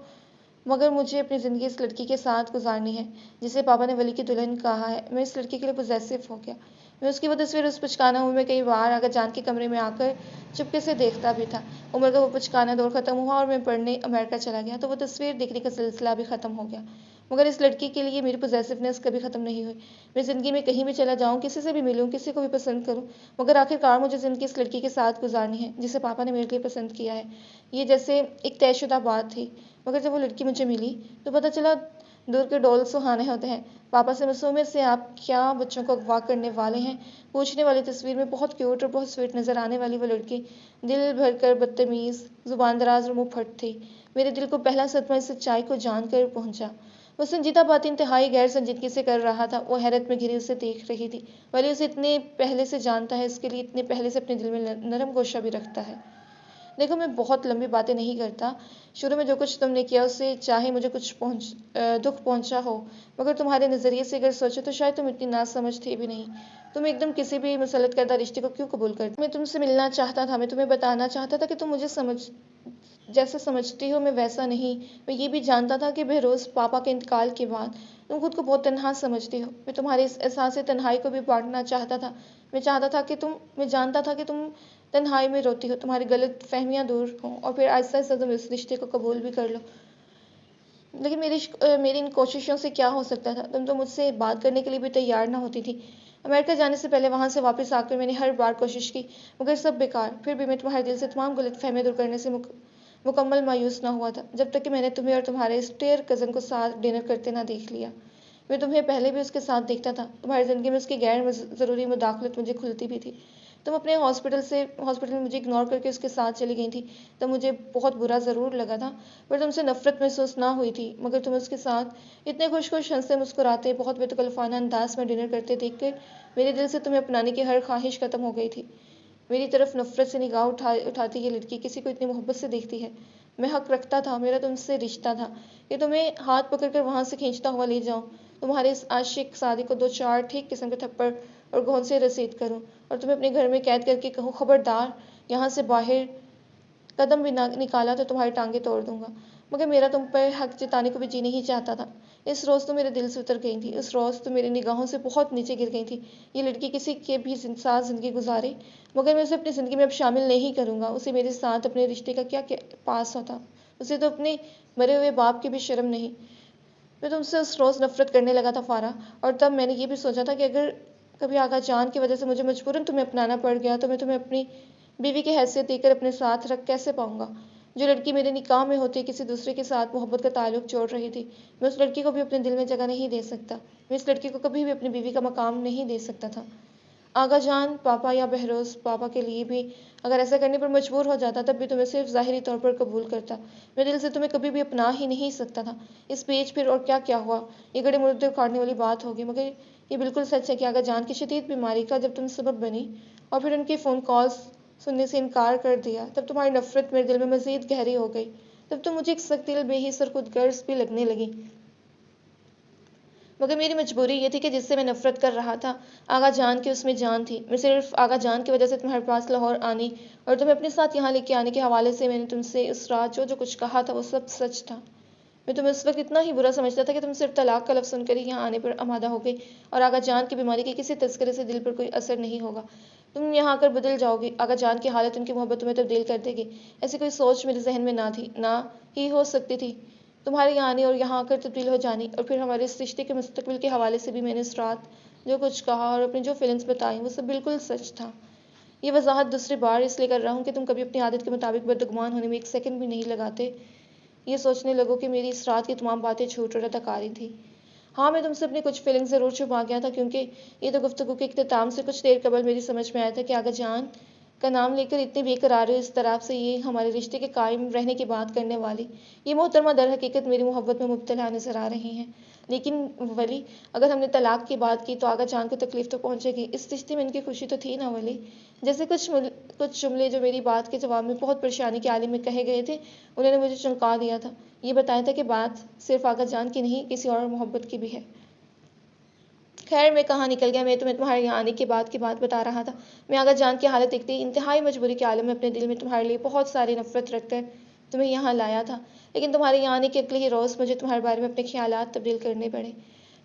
[SPEAKER 1] مگر مجھے اپنی زندگی اس لڑکی کے ساتھ گزارنی ہے جسے پاپا نے ولی کی دلہن کہا ہے۔ میں اس لڑکی کے لیے پوزیسو ہو گیا۔ میں اس کی وہ تصویر اس بچکانہ عمر میں کئی بار آغا جان کے کمرے میں آ کر چپکے سے دیکھتا بھی تھا۔ عمر کا وہ بچکانہ دور ختم ہوا اور میں پڑھنے امریکہ چلا گیا تو وہ تصویر دیکھنے کا سلسلہ بھی ختم ہو گیا، مگر اس لڑکی کے لیے میری پوزیسونیس کبھی ختم نہیں ہوئی۔ میں زندگی میں کہیں بھی چلا جاؤں، کسی سے بھی ملوں، کسی کو بھی پسند کروں، مگر آخرکار مجھے زندگی اس لڑکی کے ساتھ گزارنی ہے جسے پاپا نے میرے لیے پسند کیا ہے۔ یہ جیسے ایک طے شدہ بات تھی، مگر جب وہ لڑکی مجھے ملی تو پتہ چلا دور کے ڈول سہانے ہوتے ہیں۔ پاپا سے معصومیت سے آپ کیا بچوں کو اغوا کرنے والے ہیں پوچھنے والی تصویر میں بہت کیوٹ اور بہت سویٹ نظر آنے والی وہ لڑکی دل بھر کر بدتمیز، زبان دراز اور منہ پھٹ تھی۔ میرے دل کو پہلا صدمہ اس سچائی کو جان کر پہنچا۔ وہ سنجیدہ بات انتہائی غیر سنجیدگی سے کر رہا تھا۔ وہ حیرت میں گھری اسے دیکھ رہی تھی۔ ولی اسے اتنے پہلے سے جانتا ہے، اس کے لیے اتنے پہلے سے اپنے دل میں نرم گوشہ بھی رکھتا ہے۔ دیکھو میں بہت لمبی باتیں نہیں کرتا۔ شروع میں جو کچھ تم نے کیا اس سے چاہے مجھے کچھ دکھ پہنچا ہو، مگر تمہارے نظریے سے اگر سوچو تو شاید تم اتنی ناسمجھ تھے بھی نہیں۔ تم ایک دم کسی بھی مسلط کردہ رشتے کو کیوں قبول کرتے؟ میں تم سے ملنا چاہتا تھا، میں تمہیں بتانا چاہتا تھا کہ تم مجھے جیسا سمجھتی ہو میں ویسا نہیں۔ میں یہ بھی جانتا تھا کہ بہروز پاپا کے انتقال کے بعد تم خود کو بہت تنہا سمجھتی ہو۔ میں تمہارے اس احساس تنہائی کو بھی بانٹنا چاہتا تھا۔ میں جانتا تھا کہ تم تنہائی میں روتی ہو، تمہاری غلط فہمیاں دور ہوں اور پھر آہستہ آہستہ تم اس رشتے کو قبول بھی کر لو۔ لیکن میری ان کوششوں سے کیا ہو سکتا تھا؟ تم تو مجھ سے بات کرنے کے لیے بھی تیار نہ ہوتی تھی۔ امریکہ جانے سے پہلے وہاں سے واپس آ کر میں نے ہر بار کوشش کی، مگر سب بیکار۔ پھر بھی میں تمہارے دل سے تمام غلط فہمیاں دور کرنے سے مکمل مایوس نہ ہوا تھا جب تک کہ میں نے تمہیں اور تمہارے اس ٹیئر کزن کو ساتھ ڈنر کرتے نہ دیکھ لیا۔ میں تمہیں پہلے بھی اس کے ساتھ دیکھتا تھا۔ تمہاری زندگی میں اس کی غیر ضروری مداخلت مجھے کھلتی بھی تھی۔ تم اپنے ہاسپٹل میں مجھے اگنور کر کے اس کے ساتھ چلی گئی تھی تب مجھے بہت برا ضرور لگا تھا، پر تم سے نفرت محسوس نہ ہوئی تھی۔ مگر تم اس کے ساتھ اتنے خوش ہنستے مسکراتے بہت بے تکلفانہ انداز میں ڈنر کرتے دیکھ کر میرے دل سے تمہیں اپنانے کی ہر خواہش ختم ہو گئی تھی۔ میری طرف نفرت سے نگاہ اٹھاتی یہ لڑکی کسی کو اتنی محبت سے دیکھتی ہے۔ میں حق رکھتا تھا، میرا تم سے رشتہ تھا کہ تمہیں ہاتھ پکڑ کر وہاں سے کھینچتا ہوا لے جاؤں، تمہارے اس عاشق سعدی کو 2-4 ٹھیک قسم کے تھپڑ اور گھون سے رسید کروں اور تمہیں اپنے گھر میں قید کر کے کہوں خبردار یہاں سے باہر قدم بھی نکالا تو تمہاری ٹانگیں توڑ دوں گا۔ مگر میرا تم پر حق جتانے کو بھی جی نہیں چاہتا تھا۔ اس روز تو میرے دل سے اتر گئی تھی، اس روز تو میری نگاہوں سے بہت نیچے گر گئی تھی۔ یہ لڑکی کسی کے بھی ساتھ زندگی گزارے، مگر میں اسے اپنی زندگی میں اب شامل نہیں کروں گا۔ اسے میرے ساتھ اپنے رشتے کا کیا پاس ہوتا؟ اسے تو اپنے مرے ہوئے باپ کی بھی شرم نہیں۔ میں تم سے اس روز نفرت کرنے لگا تھا فارا، اور تب میں نے یہ بھی سوچا تھا کہ اگر کبھی آغا جان کی وجہ سے مجھے مجبوراً تمہیں اپنانا پڑ گیا تو میں تمہیں اپنی بیوی کی حیثیت دے کر اپنے ساتھ رکھ کیسے پاؤں گا؟ جو لڑکی میرے نکاح میں ہوتے کسی دوسرے کے ساتھ محبت کا تعلق جوڑ رہی تھی، میں اس لڑکی کو بھی اپنے دل میں جگہ نہیں دے سکتا۔ میں اس لڑکی کو کبھی بھی اپنی بیوی کا مقام نہیں دے سکتا تھا۔ آغا جان پاپا یا بہروز پاپا کے لیے بھی اگر ایسا کرنے پر مجبور ہو جاتا تب بھی تمہیں صرف ظاہری طور پر قبول کرتا، میں دل سے تمہیں کبھی بھی اپنا ہی نہیں سکتا تھا۔ اس پیچ پھر اور کیا ہوا یہ گڑے مردے اکھاڑنے والی بات ہوگی، مگر یہ بالکل سچ ہے کہ آغا جان کی شدید بیماری کا جب تم سبب بنی اور پھر ان کی فون کالز سننے سے انکار کر دیا، تب تمہاری نفرت میرے دل میں مزید گہری ہو گئی۔ تب تم مجھے ایک سخت دل بے حس اور خود غرض بھی لگنے لگی۔ مگر میری مجبوری یہ تھی کہ جس سے میں نفرت کر رہا تھا آغا جان کی اس میں جان تھی۔ میں صرف آغا جان کی وجہ سے تمہارے پاس لاہور آنی اور تمہیں اپنے ساتھ یہاں لے کے آنے کے حوالے سے میں نے تم سے اس رات جو کچھ کہا تھا وہ سب سچ تھا۔ میں تمہیں اس وقت اتنا ہی برا سمجھتا تھا کہ تم صرف طلاق کا لفظ سن کر ہی یہاں آنے پر آمادہ ہو گئی اور آغا جان کی بیماری کے کسی تذکرے سے دل پر کوئی اثر نہیں ہوگا۔ تم یہاں آ کر بدل جاؤ گی، آغا جان کی حالت ان کی محبت تمہیں تبدیل کر دے گی۔ ایسی کوئی سوچ میرے ذہن میں نہ تھی، نہ ہی ہو سکتی تھی۔ تمہارے یہاں آنے اور یہاں آ کر تبدیل ہو جانی اور پھر ہمارے اس رشتے کے مستقبل کے حوالے سے بھی میں نے اس رات جو کچھ کہا اور اپنی جو فیلنگز بتائیں وہ سب بالکل سچ تھا۔ یہ وضاحت دوسری بار اس لیے کر رہا ہوں کہ تم کبھی اپنی عادت کے مطابق بدگمان ہونے میں ایک سیکنڈ بھی نہیں لگاتے یہ سوچنے لگو کہ میری اس رات کی تمام باتیں جھوٹ اور اداکاری تھی۔ ہاں میں تم سے اپنی کچھ فیلنگز ضرور چھپا گیا تھا، کیونکہ یہ تو گفتگو کے اختتام سے کچھ دیر قبل میری سمجھ میں آیا تھا کہ آغا جان کا نام لے کر اتنے بے قرار اور اس طرح سے یہ ہمارے رشتے کے قائم رہنے کی بات کرنے والی یہ محترمہ در حقیقت میری محبت میں مبتلا نظر آ رہی ہیں، لیکن ولی اگر ہم نے طلاق کی بات کی تو آغا جان کو تکلیف تو پہنچے گی، اس رشتے میں ان کی خوشی تو تھی نا ولی۔ جیسے کچھ جملے جو میری بات کے جواب میں بہت پریشانی کے عالم میں کہے گئے تھے، انہوں نے مجھے چونکا دیا تھا، یہ بتایا تھا کہ بات صرف آغا جان کی نہیں کسی اور محبت کی بھی ہے۔ خیر میں کہاں نکل گیا، میں تمہیں تمہارے یہاں آنے کے بعد کی بات بتا رہا تھا۔ میں آغا جان کی حالت دیکھتی انتہائی مجبوری کے عالم میں اپنے دل میں تمہارے لیے بہت ساری نفرت رکھ کر تمہیں یہاں لایا تھا، لیکن تمہارے یہاں آنے کے اگلے ہی روز مجھے تمہارے بارے میں اپنے خیالات تبدیل کرنے پڑے۔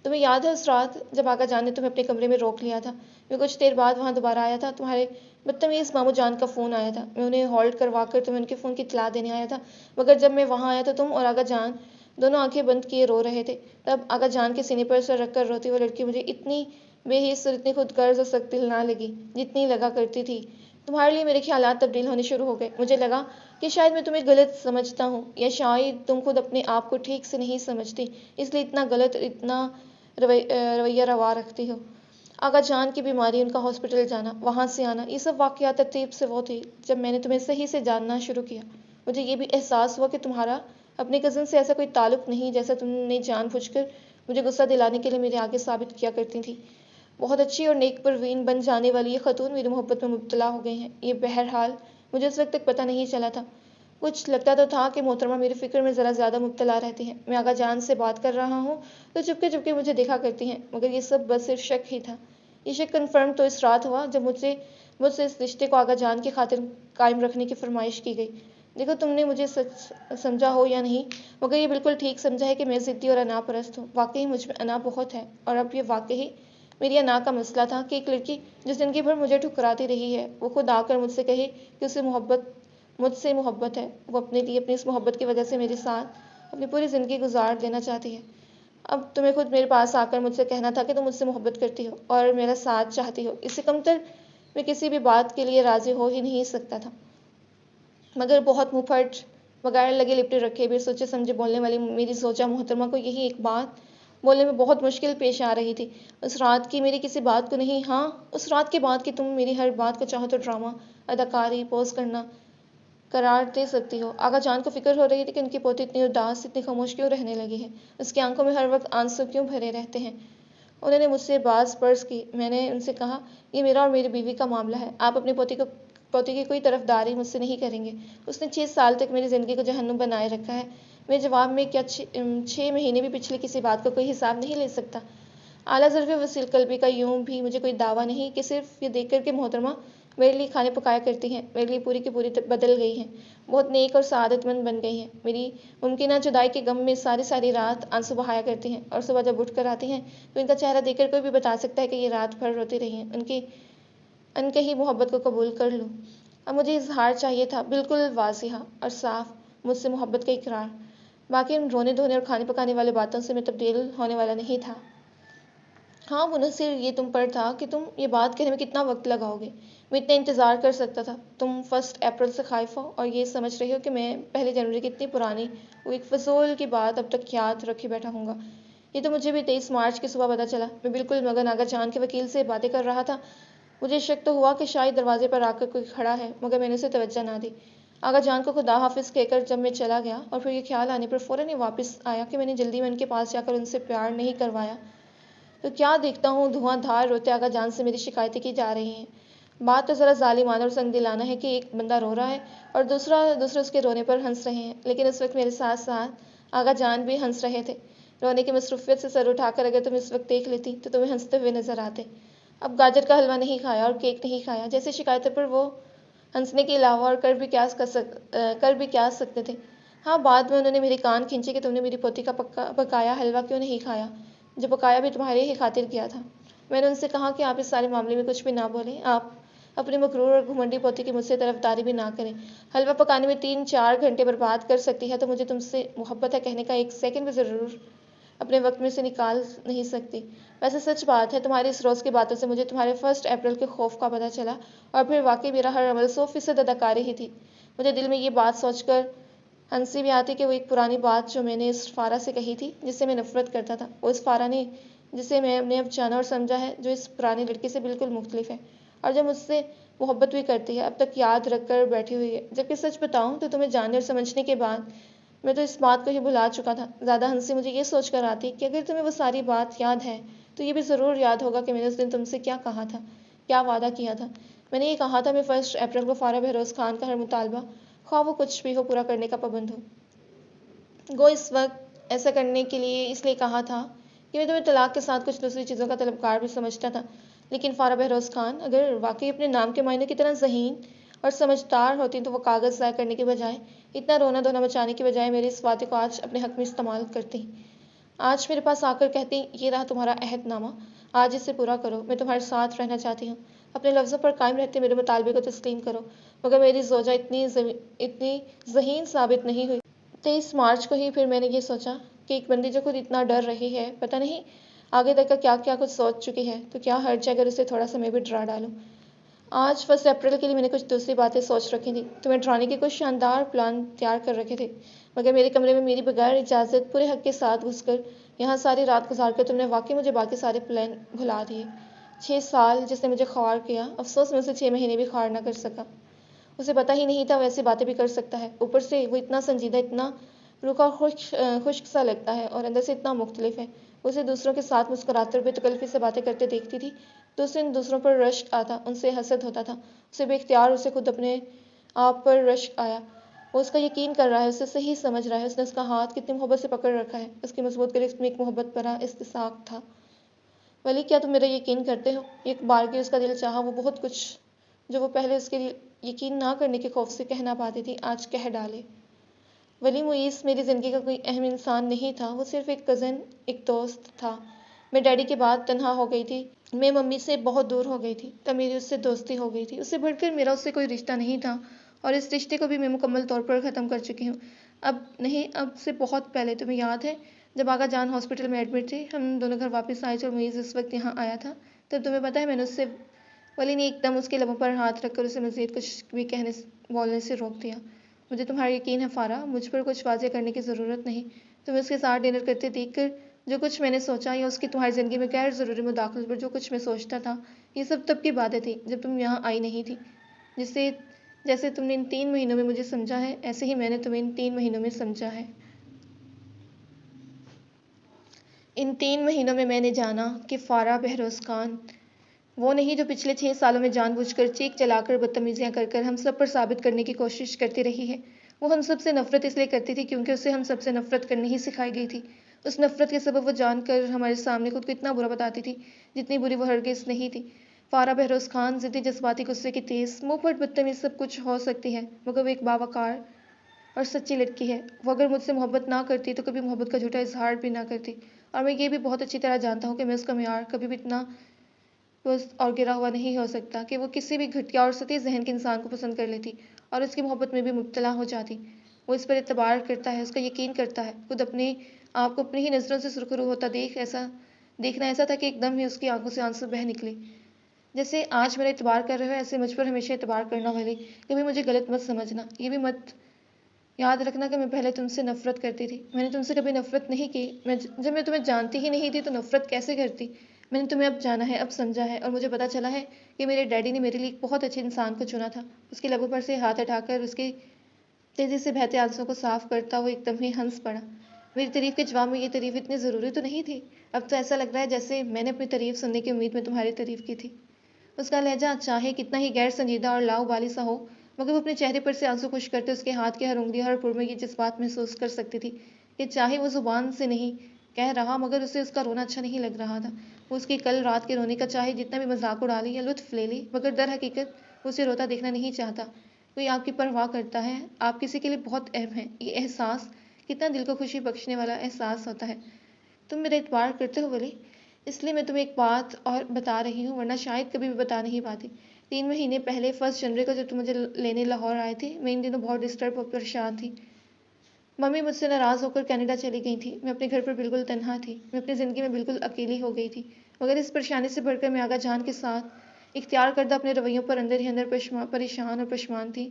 [SPEAKER 1] تمہیں یاد ہے اس رات جب آغا جان نے تمہیں اپنے کمرے میں روک لیا تھا؟ میں کچھ دیر بعد وہاں دوبارہ آیا تھا، تمہارے بدتمیز ماموں جان کا فون آیا تھا، میں انہیں ہولڈ کروا کر تمہیں ان کے فون کی اطلاع دینے آیا تھا، مگر جب میں وہاں آیا تو تم اور آغا جان دونوں آنکھیں بند کیے رو رہے تھے۔ تب آغا جان کے سینے پر سر رکھ کر روتی وہ لڑکی مجھے اتنی بے حس اور اتنی خود غرض اور سخت دل نہ لگی جتنی لگا کرتی تھی۔ تمہارے لیے میرے خیالات تبدیل ہونے شروع ہو گئے، مجھے لگا کہ شاید میں تمہیں غلط سمجھتا ہوں، یا شاید تم خود اپنے آپ کو ٹھیک سے نہیں سمجھتی، اس لیے اتنا غلط اور اتنا رویہ روا رکھتی ہو۔ آغا جان کی بیماری، ان کا ہاسپٹل جانا، وہاں سے آنا، یہ سب واقعات ترتیب سے وہ تھی جب میں نے تمہیں صحیح سے جاننا شروع کیا۔ مجھے یہ بھی احساس ہوا کہ تمہارا اپنے کزن سے ایسا کوئی تعلق نہیں جیسا تم نے جان بوجھ کر مجھے غصہ دلانے کے لیے میرے آگے ثابت کیا کرتی تھی۔ بہت اچھی اور نیک پروین بن جانے والی یہ خاتون میری محبت میں مبتلا ہو گئی ہیں، یہ بہرحال مجھے اس وقت تک پتہ نہیں چلا تھا۔ کچھ لگتا تو تھا کہ محترمہ میری فکر میں ذرا زیادہ مبتلا رہتی ہیں، میں آغا جان سے بات کر رہا ہوں تو چپکے چپکے مجھے دیکھا کرتی ہیں، مگر یہ سب بس صرف شک ہی تھا۔ یہ شک کنفرم تو اس رات ہوا جب مجھ سے اس رشتے کو آغا جان کی خاطر قائم رکھنے کی فرمائش کی گئی۔ دیکھو تم نے مجھے سچ سمجھا ہو یا نہیں، مگر یہ بالکل ٹھیک سمجھا ہے کہ میں ضدی اور انا پرست ہوں۔ واقعی مجھ میں انا بہت ہے، اور اب یہ واقعی میری انا کا مسئلہ تھا کہ ایک لڑکی جو زندگی بھر مجھے ٹھکراتی رہی ہے، وہ خود آ کر مجھ سے کہے کہ مجھ سے محبت ہے، وہ اپنے لیے اپنی اس محبت کی وجہ سے میرے ساتھ اپنی پوری زندگی گزار دینا چاہتی ہے۔ اب تمہیں خود میرے پاس آ کر مجھ سے کہنا تھا کہ تم مجھ سے محبت کرتی ہو اور میرا ساتھ چاہتی ہو، اس سے کم تر میں کسی بھی بات کے لیے راضی ہو ہی نہیں سکتا تھا، مگر بہت منہ پھٹ بغیر لگے لپٹے رکھے بھی سوچے سمجھے بولنے والی میری زوجہ محترمہ کو یہی ایک بات بولنے میں بہت مشکل پیش آ رہی تھی۔ اس رات کی میری کسی بات کو نہیں، ہاں اس رات کے بعد کہ تم میری ہر بات کو چاہو تو ڈرامہ، اداکاری، پوز کرنا قرار دے سکتی ہو۔ آغا جان کو فکر ہو رہی تھی کہ ان کی پوتی اتنی اداس، اتنی خاموش کیوں رہنے لگی ہے، اس کی آنکھوں میں ہر وقت آنسو کیوں بھرے رہتے ہیں۔ انہوں نے مجھ سے بات پرس کی، میں نے ان سے کہا یہ میرا اور میری بیوی کا معاملہ ہے، آپ اپنی پوتی کی کوئی طرفداری مجھ سے نہیں کریں گے، اس نے 6 سال تک میری زندگی کو جہنم بنائے رکھا ہے۔ میں جواب میں کیا 6 مہینے بھی پچھلی کسی بات کا کوئی حساب نہیں لے سکتا؟ اعلیٰ ظرف وسیل قلبی کا یوں بھی مجھے کوئی دعویٰ نہیں کہ صرف یہ دیکھ کر کہ محترمہ میرے لیے کھانے پکایا کرتی ہیں، میرے لیے پوری کی پوری بدل گئی ہیں، بہت نیک اور سعادت مند بن گئی ہیں، میری ممکنہ جدائی کے غم میں ساری رات آنسو بہایا کرتی ہیں، اور صبح جب اٹھ کر آتی ہیں تو ان کا چہرہ دیکھ کر کوئی بھی بتا سکتا ہے کہ یہ رات بھر روتی رہی ہیں۔ ان کی انکہی محبت کو قبول کر لوں۔ اب مجھے اظہار چاہیے تھا، بالکل واضح اور صاف، مجھ سے محبت کا اقرار۔ باقی ان رونے دھونے اور کھانے پکانے والے باتوں سے میں تبدیل ہونے والا نہیں تھا۔ ہاں منحصر یہ تم پر تھا کہ تم یہ بات کہنے میں کتنا وقت لگاؤ گے، میں اتنا انتظار کر سکتا تھا۔ تم 1 اپریل سے خائف ہو اور یہ سمجھ رہی ہو کہ میں 1 جنوری کی اتنی پرانی وہ ایک فضول کی بات اب تک یاد رکھے بیٹھا ہوں گا۔ یہ تو مجھے بھی 23 مارچ کی صبح پتہ چلا، میں بالکل مگن آغا جان کے وکیل سے باتیں کر رہا تھا، مجھے شک تو ہوا کہ شاید دروازے پر آ کر کوئی کھڑا ہے، مگر میں نے اسے توجہ نہ دی۔ آغا جان کو خدا حافظ کہہ کر جب میں چلا گیا اور پھر یہ خیال آنے پر فوراً یہ واپس آیا کہ میں نے جلدی میں ان کے پاس جا کر ان سے پیار نہیں کروایا تو کیا دیکھتا ہوں دھواں دھار روتے آغا جان سے میری شکایتیں کی جا رہی ہیں۔ بات تو ذرا ظالمانہ اور سنگ دلانہ ہے کہ ایک بندہ رو رہا ہے اور دوسرے اس کے رونے پر ہنس رہے ہیں، لیکن اس وقت میرے ساتھ ساتھ آغا جان بھی ہنس رہے تھے۔ رونے کی مصروفیت سے سر اٹھا کر اگر تم اس وقت دیکھ لیتی تو تمہیں ہنستے ہوئے نظر آتے۔ اب گاجر کا حلوہ نہیں کھایا اور کیک نہیں کھایا جیسی شکایتوں پر وہ ہنسنے کے علاوہ اور کر بھی کیا سکتے تھے۔ ہاں بعد میں انہوں نے میرے کان کھینچے کہ تم نے میری پوتی کا پکایا حلوہ کیوں نہیں کھایا، جو پکایا بھی تمہارے ہی خاطر کیا تھا۔ میں نے ان سے کہا کہ آپ اس سارے معاملے میں کچھ بھی نہ بولیں، آپ اپنی مغرور اور گھمنڈی پوتی کی مجھ سے طرفداری بھی نہ کریں۔ حلوہ پکانے میں 3-4 گھنٹے برباد کر سکتی ہے تو مجھے تم سے محبت ہے کہنے کا 1 سیکنڈ بھی ضرور اپنے وقت میں سے نکال نہیں سکتی۔ ویسے سچ بات ہے تمہاری اس روز کی باتوں سے مجھے تمہارے 1 اپریل کے خوف کا پتہ چلا، اور پھر واقعی میرا ہر عمل 100% اداکاری ہی تھی۔ مجھے دل میں یہ بات سوچ کر ہنسی بھی آتی کہ وہ ایک پرانی بات جو میں نے اس فارا سے کہی تھی جس سے میں نفرت کرتا تھا، وہ اس فارا نے جسے میں نے اب جانا اور سمجھا ہے، جو اس پرانی لڑکی سے بالکل مختلف ہے اور جو مجھ سے محبت بھی کرتی ہے، اب تک یاد رکھ کر بیٹھی ہوئی ہے۔ جبکہ سچ بتاؤں تو تمہیں جاننے اور سمجھنے کے بعد میں تو اس بات کو ہی بھلا چکا تھا۔ زیادہ ہنسی مجھے یہ سوچ کر آتی کہ اگر تمہیں وہ ساری بات یاد ہے تو یہ بھی ضرور یاد ہوگا کہ میں نے اس دن تم سے کیا کہا تھا، کیا وعدہ کیا تھا۔ میں نے یہ کہا تھا میں 1 اپریل کو فارغ بہروز خان کا ہر مطالبہ، خواہ وہ کچھ بھی ہو، پورا کرنے کا پابند ہوں۔ گو اس وقت ایسا کرنے کے لیے اس لیے کہا تھا کہ میں تمہیں طلاق کے ساتھ کچھ دوسری چیزوں کا طلبکار بھی سمجھتا تھا، لیکن فارغ بہروز خان اگر واقعی اپنے نام کے معنی کی طرح ذہین اور سمجھدار ہوتی تو وہ کاغذ ضائع کرنے کے بجائے، اتنا رونا دھونا مچانے کے بجائے میرے اس وعدے کو آج اپنے حق میں استعمال کرتی۔ آج میرے پاس آ کر کہتی یہ رہا تمہارا عہد نامہ، آج اسے پورا کرو، میں تمہارے ساتھ رہنا چاہتی ہوں، اپنے لفظوں پر قائم رہتے میرے مطالبے کو تسلیم کرو۔ مگر میری زوجہ اتنی ذہین ثابت نہیں ہوئی۔ 23 مارچ کو ہی پھر میں نے یہ سوچا کہ ایک بندی جو خود اتنا ڈر رہی ہے، پتہ نہیں آگے تک کا کیا کیا کچھ سوچ چکی ہے، تو کیا حرج ہے اگر اسے تھوڑا سا میں بھی ڈرا ڈالوں۔ آج 1 اپریل کے لیے میں نے کچھ دوسری باتیں سوچ رکھی تھیں، تمہیں ڈرانے کے کچھ شاندار پلان تیار کر رکھے تھے، مگر میرے کمرے میں میری بغیر اجازت پورے حق کے ساتھ گھس کر یہاں ساری رات گزار کر تم نے واقعی مجھے باقی سارے پلان بھلا دیے۔ 6 سال جس نے مجھے خوار کیا، افسوس میں اسے 6 مہینے بھی خوار نہ کر سکا۔ اسے پتہ ہی نہیں تھا وہ ایسی باتیں بھی کر سکتا ہے، اوپر سے وہ اتنا سنجیدہ، اتنا روکھا خشک سا لگتا ہے اور اندر سے اتنا مختلف ہے۔ اسے دوسروں کے ساتھ مسکراتے اور بے تکلفی سے باتیں کرتے دیکھتی تھی تو اسے ان دوسروں پر رشک آتا، ان سے حسد ہوتا تھا، اسے بے اختیار اسے خود اپنے آپ پر رشک آیا۔ وہ اس کا یقین کر رہا ہے، اسے صحیح سمجھ رہا ہے، اس نے اس کا ہاتھ کتنی محبت سے پکڑ رکھا ہے، اس کی مضبوط گرفت میں ایک محبت بھرا استحقاق تھا۔ ولی کیا تم میرا یقین کرتے ہو؟ ایک بار کی اس کا دل چاہا وہ بہت کچھ جو وہ پہلے اس کے یقین نہ کرنے کے خوف سے کہہ نہ پاتی تھی، آج کہہ ڈالے۔ ولی معیز میری زندگی کا کوئی اہم انسان نہیں تھا، وہ صرف ایک کزن، ایک دوست تھا۔ میں ڈیڈی کے بعد تنہا ہو گئی تھی، میں ممی سے بہت دور ہو گئی تھی، تب میری اس سے دوستی ہو گئی تھی، اس سے بڑھ کر میرا اس سے کوئی رشتہ نہیں تھا، اور اس رشتے کو بھی میں مکمل طور پر ختم کر چکی ہوں۔ اب نہیں، اب سے بہت پہلے، تمہیں یاد ہے جب آغا جان ہاسپٹل میں ایڈمٹ تھے، ہم دونوں گھر واپس آئے تھے اور معیز اس وقت یہاں آیا تھا، تب تمہیں پتہ ہے میں نے اس سے، ولی نے ایک دم اس کے لبوں پر ہاتھ رکھ کر اسے مزید کچھ بھی بولنے سے روک دیا۔ مجھے تمہارا یقین ہے فارا، مجھ پر کچھ واضح کرنے کی ضرورت نہیں۔ تمہیں اس کے ساتھ ڈنر کرتے دیکھ کر جو کچھ میں نے سوچا، یا اس کی تمہاری زندگی میں غیر ضروری مداخلت پر جو کچھ میں سوچتا تھا، یہ سب تب کی باتیں تھیں جب تم یہاں آئی نہیں تھی۔ جیسے تم نے ان 3 مہینوں میں مجھے سمجھا ہے، ایسے ہی میں نے تمہیں ان 3 مہینوں میں سمجھا ہے۔ ان 3 مہینوں میں نے جانا کہ فارغ بہروز خان وہ نہیں جو پچھلے 6 سالوں میں جان بوجھ کر چیخ چلا کر بدتمیزیاں کر کر ہم سب پر ثابت کرنے کی کوشش کرتی رہی ہے۔ وہ ہم سب سے نفرت اس لیے کرتی تھی کیونکہ اسے ہم سب سے نفرت کرنی ہی سکھائی گئی تھی۔ اس نفرت کے سبب وہ جان کر ہمارے سامنے خود کو اتنا برا بتاتی تھی جتنی بری وہ ہرگز نہیں تھی۔ فارغ بہروز خان ضدی، جذباتی، غصے کی تیز، منہ پھٹ، بدتمیز سب کچھ ہو سکتی ہے، مگر وہ ایک باوقار اور سچی لڑکی ہے۔ وہ اگر مجھ سے محبت نہ کرتی تو کبھی محبت کا جھوٹا اظہار بھی نہ کرتی، اور میں یہ بھی بہت اچھی طرح جانتا ہوں کہ میں اس کا معیار کبھی بھی اتنا پست اور گرا ہوا نہیں ہو سکتا کہ وہ کسی بھی گھٹیا اور سطحی ذہن کے انسان کو پسند کر لیتی اور اس کی محبت میں بھی مبتلا ہو جاتی۔ وہ اس پر اعتبار کرتا ہے، اس کا یقین کرتا ہے، خود اپنے آپ کو اپنی ہی نظروں سے سرخرو ہوتا دیکھنا ایسا تھا کہ ایک دم ہی اس کی آنکھوں سے آنسو بہہ نکلے۔ جیسے آج میرا اعتبار کر رہے ہو، ایسے مجھ پر ہمیشہ اعتبار کرنا والی، کبھی مجھے غلط مت سمجھنا، یہ بھی مت یاد رکھنا کہ میں پہلے تم سے نفرت کرتی تھی۔ میں نے تم سے کبھی نفرت نہیں کی، جب میں تمہیں جانتی ہی نہیں تھی تو نفرت کیسے کرتی؟ میں نے تمہیں اب جانا ہے، اب سمجھا ہے، اور مجھے پتا چلا ہے کہ میرے ڈیڈی نے میرے لیے ایک بہت اچھے انسان کو چنا تھا۔ اس کے لبوں پر سے ہاتھ ہٹا کر اس کی تیزی سے بہتے آنسوں کو صاف کرتا وہ ایک دم ہی ہنس پڑا۔ میری تعریف کے جواب میں یہ تعریف اتنی ضروری تو نہیں تھی، اب تو ایسا لگ رہا ہے جیسے میں نے اپنی تعریف سننے کی امید میں تمہاری تعریف کی تھی۔ اس کا لہجہ چاہے کتنا ہی غیر سنجیدہ اور لاؤبالی سا ہو، مگر وہ اپنے چہرے پر سے آنسو خشک کرتے اس کے ہاتھ کی ہر انگلی، ہر پھر میں یہ جذبات محسوس کر سکتی تھی کہ چاہے وہ زبان سے نہیں کہہ رہا، مگر اسے اس کا رونا اچھا نہیں لگ رہا تھا۔ وہ اس کی کل رات کے رونے کا چاہے جتنا بھی مذاق اڑا لے یا لطف لے لے، مگر در حقیقت وہ اسے روتا دیکھنا نہیں چاہتا۔ کوئی آپ کی پرواہ کرتا ہے، آپ کسی کے لیے بہت اہم ہیں، یہ احساس کتنا دل کو خوشی بخشنے والا احساس ہوتا ہے۔ تم میرا اعتبار کرتے ہو ولی، اس لیے میں تمہیں ایک بات اور بتا رہی ہوں، ورنہ شاید کبھی بھی بتا نہیں پاتی۔ 3 مہینے پہلے 1 جنوری کو جب تم مجھے لینے لاہور آئے تھے، میں ان دنوں بہت ڈسٹرب اور پریشان تھی۔ ممی مجھ سے ناراض ہو کر کینیڈا چلی گئی تھی، میں اپنے گھر پر بالکل تنہا تھی، میں اپنی زندگی میں بالکل اکیلی ہو گئی تھی، مگر اس پریشانی سے بڑھ کر میں آغا جان کے ساتھ اختیار کردہ اپنے رویوں پر اندر ہی اندر پریشان اور پشیمان تھی۔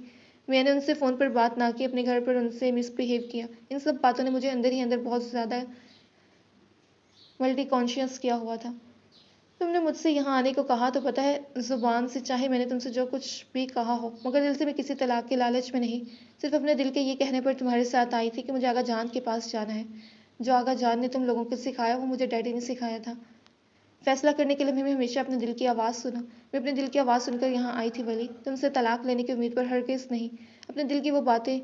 [SPEAKER 1] میں نے ان سے فون پر بات نہ کی، اپنے گھر پر ان سے مس بہیو کیا، ان سب باتوں نے مجھے اندر ہی اندر بہت زیادہ ملٹی کانشیس کیا ہوا تھا۔ تم نے مجھ سے یہاں آنے کو کہا تو پتہ ہے زبان سے چاہے میں نے تم سے جو کچھ بھی کہا ہو، مگر دل سے میں کسی طلاق کے لالچ میں نہیں، صرف اپنے دل کے یہ کہنے پر تمہارے ساتھ آئی تھی کہ مجھے آغا جان کے پاس جانا ہے۔ جو آغا جان نے تم لوگوں کو سکھایا وہ مجھے ڈیڈی نے سکھایا تھا۔ فیصلہ کرنے کے لیے میں ہمیشہ اپنے دل کی آواز سنا۔ میں اپنے دل کی آواز سن کر یہاں آئی تھی ولی، تم سے طلاق لینے کی امید پر ہرگز نہیں۔ اپنے دل کی وہ باتیں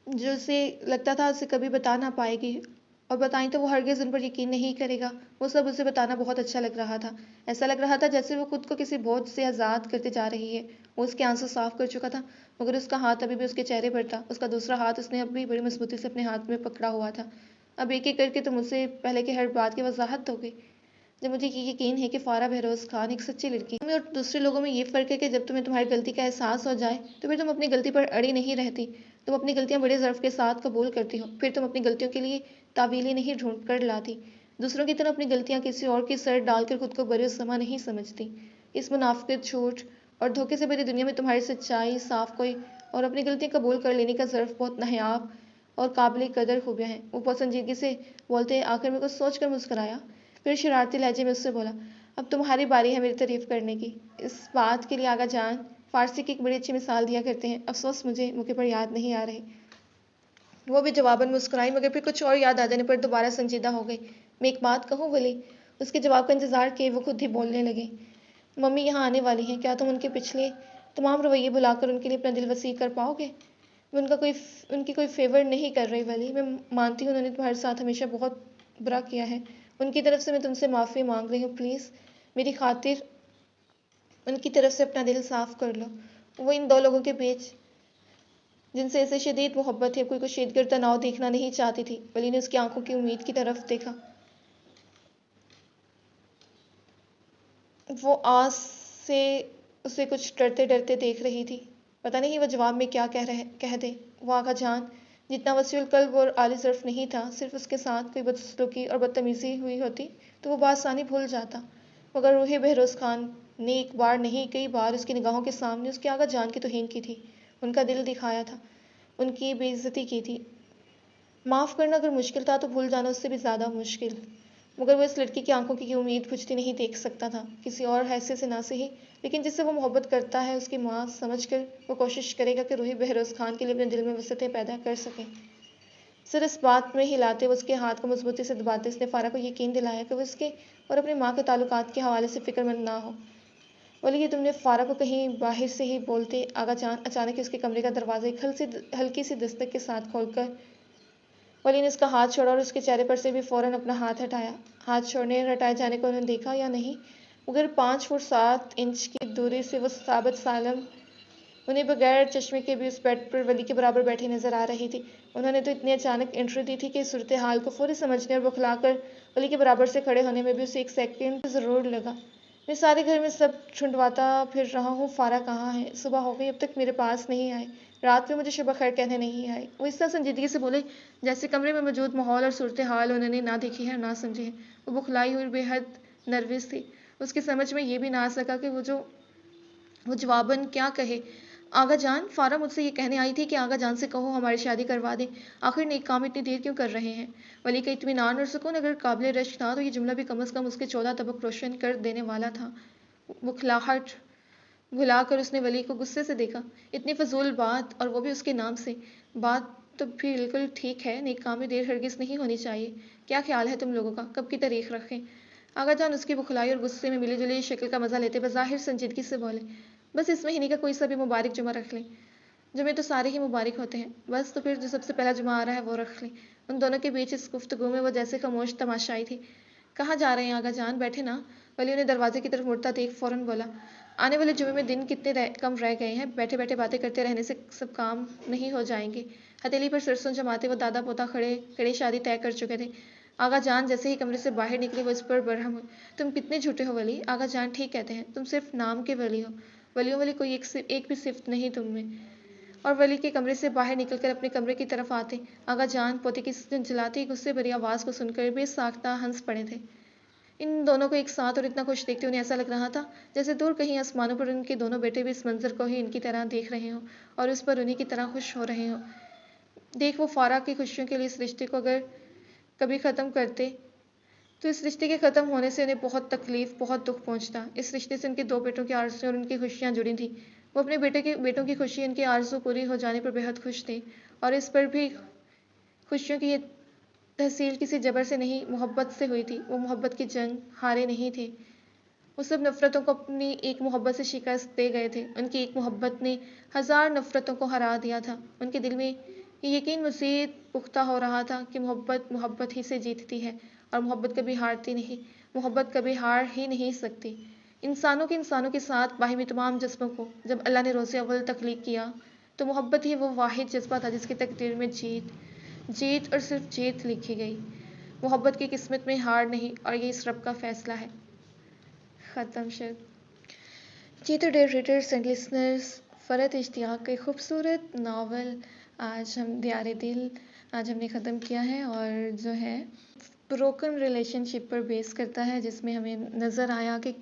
[SPEAKER 1] جو اسے لگتا تھا اسے کبھی بتا نہ پائے گی، اور بتائیں تو وہ ہرگز ان پر یقین نہیں کرے گا، وہ سب اسے بتانا بہت اچھا لگ رہا تھا۔ ایسا لگ رہا تھا جیسے وہ خود کو کسی بوجھ سے آزاد کرتے جا رہی ہے۔ وہ اس کے آنسو صاف کر چکا تھا، مگر اس کا ہاتھ ابھی بھی اس کے چہرے پر تھا، اس کا دوسرا ہاتھ اس نے اب بھی بڑی مضبوطی سے اپنے ہاتھ میں پکڑا ہوا تھا۔ اب ایک ایک کر کے تم اسے پہلے کی ہر بات کی وضاحت دو گے۔ جب مجھے یہ یقین ہے کہ فارا بہروز خان ایک سچی لڑکی ہے، اور دوسرے لوگوں میں یہ فرق ہے کہ جب تمہیں تمہاری غلطی کا احساس ہو جائے تو پھر تم اپنی غلطی پر اڑی نہیں رہتی، تم اپنی غلطیاں بڑے ظرف کے ساتھ قبول کرتی ہو، پھر تم اپنی غلطیوں کے لیے تعویلیں نہیں ڈھونڈ کر لاتی، دوسروں کی طرح اپنی غلطیاں کسی اور کی سر ڈال کر خود کو برعصمہ نہیں سمجھتی۔ اس منافقت، جھوٹ اور دھوکے سے بھری دنیا میں تمہاری سچائی، صاف کوئی اور اپنی غلطیاں قبول کر لینے کا ظرف بہت نایاب اور قابل قدر خوبیاں ہیں۔ وہ بہت سنجیدگی سے بولتے آخر میں کچھ سوچ کر مسکرایا، پھر شرارتی لہجے میں اس سے بولا، اب تمہاری باری ہے میری تعریف کرنے کی۔ اس بات کے لیے آغا جان فارسی کی ایک بڑی اچھی مثال دیا کرتے ہیں، افسوس مجھے موقع پر یاد نہیں آ رہی۔ وہ بھی جواباً مسکرائی، مگر پھر کچھ اور یاد آ جانے پر دوبارہ سنجیدہ ہو گئی۔ میں ایک بات کہوں ولی؟ اس کے جواب کا انتظار کیے وہ خود ہی بولنے لگے۔ ممی یہاں آنے والی ہیں، کیا تم ان کے پچھلے تمام رویے بھلا کر ان کے لیے اپنا دل وسیع کر پاؤ گے؟ میں ان کی کوئی فیور نہیں کر رہی ولی، میں مانتی ہوں انہوں نے تمہارے ساتھ ہمیشہ بہت برا کیا ہے، ان کی طرف سے میں تم سے معافی مانگ رہی ہوں، پلیز میری خاطر ان کی طرف سے اپنا دل صاف کر لو۔ وہ ان دو لوگوں کے بیچ جن سے اسے شدید محبت ہے کوئی کشیدگر تناؤ دیکھنا نہیں چاہتی تھی۔ ولی نے اس کی آنکھوں کی امید کی طرف دیکھا، وہ آس سے اسے کچھ ڈرتے ڈرتے دیکھ رہی تھی، پتہ نہیں وہ جواب میں کیا کہہ دے۔ وہ آغا جان جتنا وسیع القلب اور عالی ظرف نہیں تھا، صرف اس کے ساتھ کوئی بدسلوکی اور بدتمیزی ہوئی ہوتی تو وہ بآسانی بھول جاتا، مگر روح بہروز خان نے ایک بار نہیں کئی بار اس کی نگاہوں کے سامنے اس کے آغا جان کی توہین کی تھی، ان کا دل دکھایا تھا، ان کی بے عزتی کی تھی۔ معاف کرنا اگر مشکل تھا تو بھول جانا اس سے بھی زیادہ مشکل، مگر وہ اس لڑکی کی آنکھوں کی امید بجھتی نہیں دیکھ سکتا تھا، کسی اور حیثیت سے نہ سہی، لیکن جس سے وہ محبت کرتا ہے اس کی ماں سمجھ کر وہ کوشش کرے گا کہ روح بہروز خان کے لیے اپنے دل میں وسعتیں پیدا کر سکے۔ سر اس بات میں ہلاتے ہوئے اس کے ہاتھ کو مضبوطی سے دباتے اس نے فارا کو یقین دلایا کہ وہ اس کے اور اپنی ماں کے تعلقات کے حوالے سے فکر مند نہ ہو۔ ولی یہ تم نے فارا کو کہیں باہر سے ہی بولتے آغا جان اچانک اس کے کمرے کا دروازہ ایک ہلکی سی دستک کے ساتھ کھول کر ولی نے اس کا ہاتھ چھوڑا اور اس کے چہرے پر سے بھی فوراً اپنا ہاتھ ہٹایا۔ ہاتھ چھوڑنے اور ہٹائے جانے کو انہوں نے دیکھا یا نہیں، مگر 5 فٹ 7 انچ کی دوری سے وہ ثابت سالم انہیں بغیر چشمے کے بھی اس بیڈ پر ولی کے برابر بیٹھی نظر آ رہی تھی۔ انہوں نے تو اتنی اچانک انٹری دی تھی کہ اس صورتحال کو فوری سمجھنے اور بخلا کر ولی کے برابر سے کھڑے ہونے میں بھی اسے 1 سیکنڈ ضرور لگا۔ میں سارے گھر میں سب ڈھونڈواتا پھر رہا ہوں، فارا کہاں ہے؟ صبح ہو گئی اب تک میرے پاس نہیں آئے، رات میں مجھے شب خیر کہنے نہیں آئے۔ وہ اس طرح سنجیدگی سے بولے جیسے کمرے میں موجود ماحول اور صورتحال انہوں نے نہ دیکھی ہے اور نہ سمجھی ہے۔ وہ بخلائی ہوئی اور بے حد نروس تھی، اس کی سمجھ میں یہ بھی نہ آ سکا کہ وہ جواباً کیا کہے۔ آغا جان، فارا مجھ سے یہ کہنے آئی تھی کہ آغا جان سے کہو ہماری شادی کروا دیں، آخر نیک کام اتنی دیر کیوں کر رہے ہیں؟ ولی کا اطمینان اور سکون اگر قابل رشک تھا تو یہ جملہ بھی کم از کم اس کے 14 طبق روشن کر دینے والا تھا۔ بخلاہٹ بھلا کر اس نے ولی کو غصے سے دیکھا، اتنی فضول بات اور وہ بھی اس کے نام سے، بات تو بالکل ٹھیک ہے، نیک کام میں دیر ہرگز نہیں ہونی چاہیے، کیا خیال ہے تم لوگوں کا، کب کی تاریخ رکھیں؟ آغا جان اس کی بخلائی اور غصے میں ملی جلی شکل کا مزہ لیتے بظاہر سنجیدگی سے بولے، بس اس مہینے کا کوئی سا بھی مبارک جمعہ رکھ لیں، جمعے تو سارے ہی مبارک ہوتے ہیں، بس تو پھر جو سب سے پہلا جمعہ آ رہا ہے وہ رکھ لیں۔ ان دونوں کے بیچ اس گفتگو میں وہ جیسے خاموش تماشائی تھی۔ کہاں جا رہے ہیں آغا جان، بیٹھے نا؟ ولی انہیں دروازے کی طرف مڑتا دیکھ فوراً بولا، آنے والے جمعے میں دن کتنے کم رہ گئے ہیں، بیٹھے بیٹھے باتیں کرتے رہنے سے سب کام نہیں ہو جائیں گے؟ ہتھیلی پر سرسوں جماتے وہ دادا پوتا کھڑے شادی طے کر چکے تھے۔ آغا جان جیسے ہی کمرے سے باہر نکلے وہ اس پر برہم ہوئے، تم کتنے جھوٹے ہو ولی، آغا جان ٹھیک کہتے ہیں، تم صرف نام کے ولی ہو، ولیوں والی کوئی ایک بھی صفت نہیں تم میں۔ اور ولی کے کمرے سے باہر نکل کر اپنے کمرے کی طرف آتے آغا جان پوتے کی چنچلاتی غصے بھری آواز کو سن کر بے ساختہ ہنس پڑے تھے۔ ان دونوں کو ایک ساتھ اور اتنا خوش دیکھتے انہیں ایسا لگ رہا تھا جیسے دور کہیں آسمانوں پر ان کے دونوں بیٹے بھی اس منظر کو ہی ان کی طرح دیکھ رہے ہوں اور اس پر انہیں کی طرح خوش ہو رہے ہوں۔ دیکھ وہ فارا کی خوشیوں کے لیے اس رشتے کو اگر کبھی ختم کرتے تو اس رشتے کے ختم ہونے سے انہیں بہت تکلیف، بہت دکھ پہنچتا۔ اس رشتے سے ان کے 2 بیٹوں کی آرزویں اور ان کی خوشیاں جڑی تھیں۔ وہ اپنے بیٹوں کی خوشی، ان کی آرزو پوری ہو جانے پر بےحد خوش تھے، اور اس پر بھی خوشیوں کی یہ تحصیل کسی جبر سے نہیں، محبت سے ہوئی تھی۔ وہ محبت کی جنگ ہارے نہیں تھے، وہ سب نفرتوں کو اپنی ایک محبت سے شکست دے گئے تھے۔ ان کی ایک محبت نے 1000 نفرتوں کو ہرا دیا تھا۔ ان کے دل میں یہ یقین مزید پختہ ہو رہا تھا کہ محبت محبت ہی سے جیتتی ہے، اور محبت کبھی ہارتی نہیں، محبت کبھی ہار ہی نہیں سکتی۔ انسانوں کے ساتھ باہمی تمام جذبوں کو جب اللہ نے روز اول تخلیق کیا تو محبت ہی وہ واحد جذبہ تھا جس کی تقدیر میں جیت اور صرف جیت لکھی گئی۔ محبت کی قسمت میں ہار نہیں، اور یہ اس رب کا فیصلہ ہے۔ ختم شد۔ جی تو ڈیئر ریڈرز اینڈ لسنرز، فرحت اشتیاق کے خوبصورت ناول آج ہم دیار دل آج ہم نے ختم کیا ہے، اور جو ہے بروکن ریلیشن شپ پر بیس کرتا ہے، جس میں ہمیں نظر آیا کہ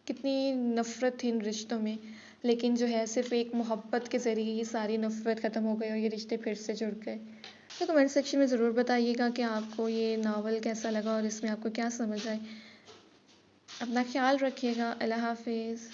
[SPEAKER 1] کتنی نفرت تھی ان رشتوں میں، لیکن جو ہے صرف ایک محبت کے ذریعے یہ ساری نفرت ختم ہو گئی اور یہ رشتے پھر سے جڑ گئے۔ تو کمنٹ سیکشن میں ضرور بتائیے گا کہ آپ کو یہ ناول کیسا لگا اور اس میں آپ کو کیا سمجھ آئی۔ اپنا خیال رکھیے گا۔ اللہ حافظ۔